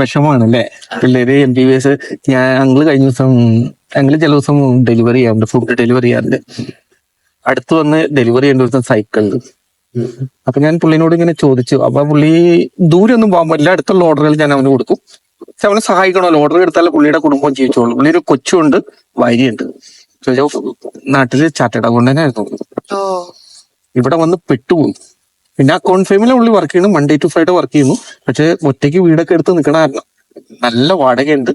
വിഷമാണ് അല്ലേ? പിള്ളേര് MBBS. ഞങ്ങള് കഴിഞ്ഞ ദിവസം ഞങ്ങള് ചില ദിവസം ഡെലിവറി ചെയ്യാറുണ്ട്, ഫുഡ് ഡെലിവറി ചെയ്യാറുണ്ട്. അടുത്ത് വന്ന് ഡെലിവറി ചെയ്യേണ്ട ദിവസം സൈക്കിളിൽ. അപ്പൊ ഞാൻ പുള്ളിനോട് ഇങ്ങനെ ചോദിച്ചു. അപ്പൊ പുള്ളി ദൂരെ ഒന്നും പോകാൻ പറ്റില്ല, അടുത്തുള്ള ഓർഡറുകൾ ഞാൻ അവന് കൊടുക്കും. പക്ഷെ അവനെ സഹായിക്കണമല്ലോ, ഓർഡർ എടുത്താൽ പുള്ളിയുടെ കുടുംബം ജീവിച്ചോളൂ. പുള്ളി ഒരു കൊച്ചുണ്ട്, ഭാര്യയുണ്ട്. ചോദിച്ചാൽ നാട്ടില് ചാർട്ടേഡ് അക്കൗണ്ടന്റ് ആയിരുന്നു. ഇവിടെ വന്ന് പെട്ടുപോയി. പിന്നെ അക്കൗണ്ട് ഫേമിലെ പുള്ളി വർക്ക് ചെയ്യുന്നു, Monday to Friday വർക്ക് ചെയ്യുന്നു. പക്ഷെ ഒറ്റയ്ക്ക് വീടൊക്കെ എടുത്ത് നിൽക്കണമായിരുന്നു. നല്ല വാടകയുണ്ട്.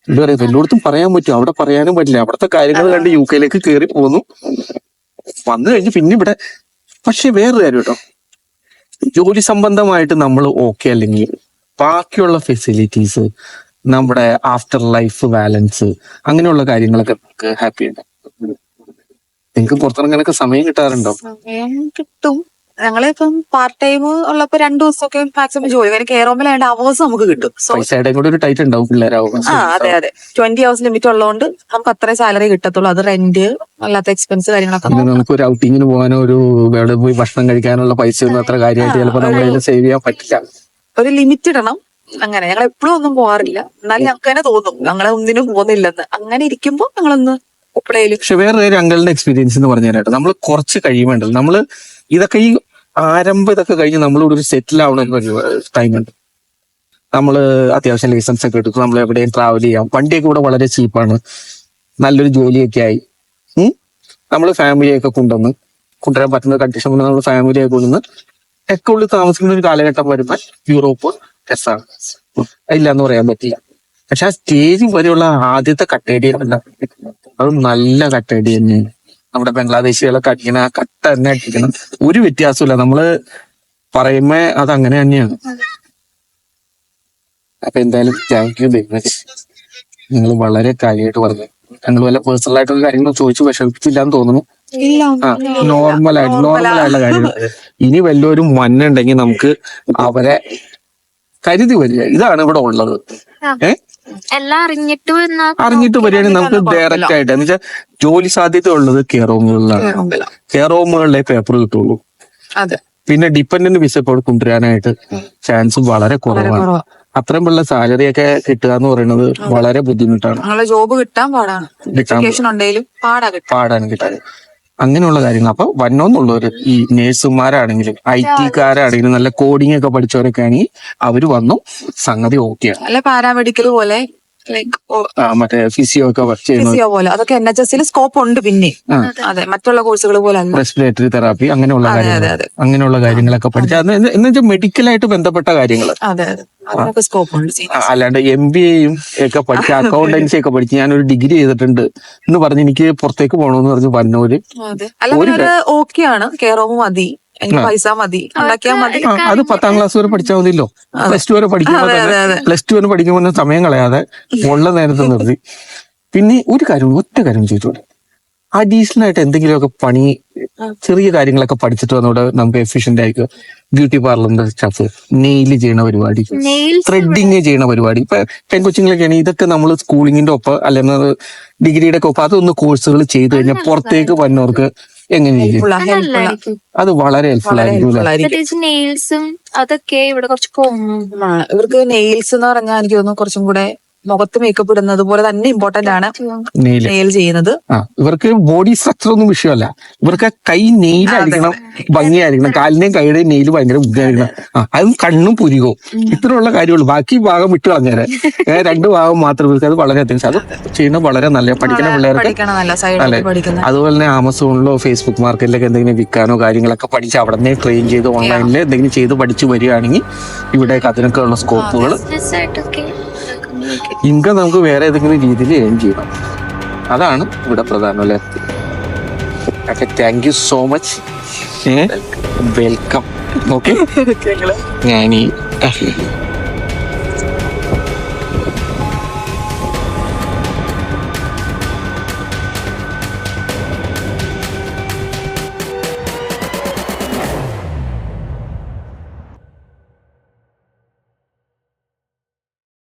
എന്താ പറയാ, എല്ലായിടത്തും പറയാൻ പറ്റും, അവിടെ പറയാനും പറ്റില്ല. അവിടുത്തെ കാര്യങ്ങൾ കണ്ട് UK കയറി പോന്നു. വന്നു കഴിഞ്ഞ് പിന്നെ ഇവിടെ. പക്ഷെ വേറൊരു കാര്യം കേട്ടോ, ജോലി സംബന്ധമായിട്ട് നമ്മൾ ഓക്കെ അല്ലെങ്കിൽ ബാക്കിയുള്ള ഫെസിലിറ്റീസ്, നമ്മുടെ ആഫ്റ്റർ ലൈഫ് ബാലൻസ്, അങ്ങനെയുള്ള കാര്യങ്ങളൊക്കെ നമുക്ക് ഹാപ്പി ഉണ്ട്. നിങ്ങൾക്ക് പുറത്തിറങ്ങാനൊക്കെ സമയം കിട്ടാറുണ്ടോ? സമയം കിട്ടും. ഞങ്ങളിപ്പം പാർട്ട് ടൈം ഉള്ളപ്പോ 2 ദിവസമൊക്കെ മാക്സിമം ജോലി, കാര്യം കെയർ ഹോമിലായത് അവേഴ്സ് നമുക്ക് കിട്ടും. പൈസയുടെ കൂടെ ഒരു ടൈറ്റ് ഉണ്ടാവും പിള്ളേരാവും. അതെ അതെ, 20 hours ലിമിറ്റ് ഉള്ളതുകൊണ്ട് നമുക്ക് അത്രയും സാലറി കിട്ടത്തുള്ളൂ. അത് റെന്റ് അല്ലാത്ത എക്സ്പെൻസ് കാര്യങ്ങളൊക്കെ നമുക്ക് ഒരു ഔട്ടിങ്ങിന് പോകാനോ ഒരു ഇവിടെ പോയി ഭക്ഷണം കഴിക്കാനുള്ള പൈസ ഒന്നും അത്ര കാര്യമായിട്ട് ചിലപ്പോൾ നമ്മളതിൽ സേവ് ചെയ്യാൻ പറ്റില്ല. ഒരു ലിമിറ്റ് ഇടണം. അങ്ങനെ ഞങ്ങൾ എപ്പോഴും ഒന്നും പോകാറില്ല. എന്നാലും ഞങ്ങൾക്ക് തന്നെ തോന്നും ഞങ്ങളെ ഒന്നിനും പോകുന്നില്ലെന്ന്. അങ്ങനെ ഇരിക്കുമ്പോ ഞങ്ങളൊന്ന് എപ്പോഴേലും. പക്ഷെ വേറെ ഒരു അങ്കിളിന്റെ എക്സ്പീരിയൻസ് എന്ന് പറഞ്ഞു തരാട്ടോ, നമ്മൾ കുറച്ച് കഴിയുമ്പോണ്ടല്ലോ, നമ്മള് ഇതൊക്കെ ഈ ആരംഭം ഇതൊക്കെ കഴിഞ്ഞ് നമ്മളിവിടെ ഒരു സെറ്റിൽ ആവണ ടൈം ഉണ്ട്. നമ്മള് അത്യാവശ്യം ലൈസൻസ് ഒക്കെ എടുക്കും, നമ്മൾ എവിടെയും ട്രാവൽ ചെയ്യാം, വണ്ടിയൊക്കെ ഇവിടെ വളരെ ചീപ്പാണ്, നല്ലൊരു ജോലിയൊക്കെ ആയി. നമ്മൾ ഫാമിലിയൊക്കെ കൊണ്ടുവരാൻ പറ്റുന്ന കണ്ടീഷൻ കൊണ്ട് നമ്മൾ ഫാമിലിയൊക്കെ കൊണ്ടുവന്ന് ഒക്കെ ഉള്ളിൽ താമസിക്കുന്ന ഒരു കാലഘട്ടം വരുമ്പോൾ യൂറോപ്പ് രസമാണ്, ഇല്ലാന്ന് പറയാൻ പറ്റില്ല. പക്ഷെ ആ സ്റ്റേജിൽ വരെയുള്ള ആദ്യത്തെ കട്ടേടി അത് നല്ല കട്ടേടി തന്നെയാണ്. നമ്മുടെ ബംഗ്ലാദേശികളൊക്കെ അടിക്കണം, ആ കട്ട തന്നെ അടിക്കണം, ഒരു വ്യത്യാസമില്ല. നമ്മള് പറയുമ്പോ അത് അങ്ങനെ തന്നെയാണ്. അപ്പൊ എന്തായാലും താങ്ക് യു വെരി മച്ച്. നിങ്ങൾ വളരെ കാര്യമായിട്ട് പറഞ്ഞു. ഞങ്ങൾ വല്ല പേഴ്സണൽ ആയിട്ടുള്ള കാര്യങ്ങൾ ചോദിച്ചു വിഷമിപ്പിച്ചില്ല എന്ന് തോന്നുന്നു. നോർമലായിട്ടുള്ള കാര്യങ്ങൾ. ഇനി വല്ലവരും മണ്ണുണ്ടെങ്കിൽ നമുക്ക് അവരെ കരുതി വരിക. ഇതാണ് ഇവിടെ ഉള്ളത്. എല്ലാം അറിഞ്ഞിട്ട് വരികയാണെങ്കിൽ നമുക്ക് ഡയറക്റ്റ് ആയിട്ട് എന്ന് വെച്ചാൽ ജോലി സാധ്യത ഉള്ളത് കെയർ ഹോമുകളിലാണ്. കെയർ ഹോമുകളിലെ പേപ്പർ കിട്ടുള്ളൂ. പിന്നെ ഡിപ്പെൻഡന്റ് വിസ ഇപ്പോൾ കൊണ്ടുവരാനായിട്ട് ചാൻസ് വളരെ കുറവാണ്. അത്രയും ഉള്ള സാലറി ഒക്കെ കിട്ടുക എന്ന് പറയുന്നത് വളരെ ബുദ്ധിമുട്ടാണ്. ജോബ് കിട്ടാൻ പാടാണ് കിട്ടാൻ. അങ്ങനെയുള്ള കാര്യങ്ങൾ. അപ്പൊ വന്നോന്നുള്ളവര് ഈ നേഴ്സുമാരാണെങ്കിലും IT-കാരാണെങ്കിലും നല്ല കോഡിംഗ് ഒക്കെ പഠിച്ചവരൊക്കെ ആണെങ്കിൽ അവര് വന്നു, സംഗതി ഓക്കെയാണ്. അല്ല പാരാമെഡിക്കൽ പോലെ മറ്റേ ഫിസിയോ ഒക്കെ വർക്ക് ചെയ്യുന്നത് അതൊക്കെ NHS സ്കോപ്പ് ഉണ്ട്. പിന്നെ അതെ, മറ്റുള്ള കോഴ്സുകൾ പോലെ റെസ്പിറേറ്ററി തെറാപ്പി അങ്ങനെയുള്ള കാര്യങ്ങളൊക്കെ പഠിച്ച എന്ന് വെച്ചാൽ മെഡിക്കലായിട്ട് ബന്ധപ്പെട്ട കാര്യങ്ങൾ. അല്ലാണ്ട് MBAയും ഒക്കെ പഠിച്ച അക്കൗണ്ടൻസി ഒക്കെ പഠിച്ച് ഞാനൊരു ഡിഗ്രി ചെയ്തിട്ടുണ്ട് എന്ന് പറഞ്ഞ് എനിക്ക് പുറത്തേക്ക് പോകണമെന്ന് പറഞ്ഞ് പറഞ്ഞവര് ഓക്കെയാണ്. കെയർ ഹോം മതി, എനിക്ക് പൈസ മതി, ഉണ്ടാക്കിയാൽ മതി. അത് 10ാം ക്ലാസ് വരെ പഠിച്ചാൽ മതിയല്ലോ. +2 വരെ പഠിക്കുമ്പോൾ +2 വരെ പഠിക്കുമ്പോൾ സമയം കളയാതെ ഉള്ള നേരത്തെ നിർത്തി. പിന്നെ ഒറ്റ കാര്യം ചോദിച്ചോട്ടെ, അഡീഷണൽ ആയിട്ട് എന്തെങ്കിലുമൊക്കെ പണി ചെറിയ കാര്യങ്ങളൊക്കെ പഠിച്ചിട്ട് വന്നോടെ നമുക്ക് എഫിഷ്യന്റ് ആയിരിക്കും. ബ്യൂട്ടി പാർലറിന്റെ സ്റ്റാഫ്, നെയിൽ ചെയ്യണ പരിപാടി, നെയിൽസ് ത്രെഡിങ് ചെയ്യണ പരിപാടി. ഇപ്പൊ പെൺകൊച്ചുങ്ങളൊക്കെയാണ് ഇതൊക്കെ നമ്മൾ സ്കൂളിങ്ങിന്റെ ഒപ്പം അല്ലെങ്കിൽ ഡിഗ്രിയുടെ ഒക്കെ ഒപ്പം അതൊന്ന് കോഴ്സുകൾ ചെയ്ത് കഴിഞ്ഞാൽ പുറത്തേക്ക് വന്നവർക്ക് എങ്ങനെയായിരിക്കും നല്ലതായിരിക്കും. അത് വളരെ ഹെൽപ്ഫുൾ ആയിരിക്കും അല്ലെ? പ്രത്യേകിച്ച് നെയിൽസും അതൊക്കെ ഇവിടെ കുറച്ച് കോമൺ. ഇവർക്ക് നെയിൽസ് എന്ന് പറഞ്ഞാൽ എനിക്ക് തോന്നുന്നു കുറച്ചും കൂടെ മുഖത്ത് മേക്കപ്പ് ഇടുന്നത് പോലെ തന്നെ ഇമ്പോർട്ടന്റ് ആണ് നെയില് നെയിൽ ചെയ്യുന്നത്. ഇവർക്ക് ബോഡി സ്ട്രക്ചർ ഒന്നും വിഷയമല്ല, ഇവർക്ക് കൈ നെയിലായിരിക്കണം, ഭംഗിയായിരിക്കണം, കാലിന്റെയും കൈയുടെയും നെയില് ഭയങ്കര ഭംഗിയായിരിക്കണം. അതും കണ്ണും പുരികവും ഇത്രയുള്ള കാര്യമുള്ളൂ. ബാക്കി ഭാഗം വിട്ടു കളഞ്ഞേരെ, രണ്ട് ഭാഗം മാത്രം ഇവർക്ക് അത് വളരെ അത്യാവശ്യം. അത് ചെയ്യുന്നത് വളരെ നല്ല പഠിക്കുന്ന പിള്ളേർക്ക് പഠിക്കണം, നല്ല സൈഡിൽ പഠിക്കുന്നത്. അതുപോലെ തന്നെ ആമസോണിലോ ഫേസ്ബുക്ക് മാർക്കറ്റിലൊക്കെ എന്തെങ്കിലും വിൽക്കാനോ കാര്യങ്ങളൊക്കെ പഠിച്ച് അവിടെ നിന്ന് ട്രെയിൻ ചെയ്ത് ഓൺലൈനിൽ എന്തെങ്കിലും ചെയ്ത് പഠിച്ച് വരികയാണെങ്കിൽ ഇവിടെ അതിനൊക്കെ ഉള്ള സ്കോപ്പുകൾ, ആയിട്ടൊക്കെ ഇൻകം നമുക്ക് വേറെ ഏതെങ്കിലും രീതിയിൽ ഏൺ ചെയ്യണം. അതാണ് ഇവിടെ പ്രധാനം അല്ലേ? Okay, thank you so much. Welcome. Okay, ഞാനീ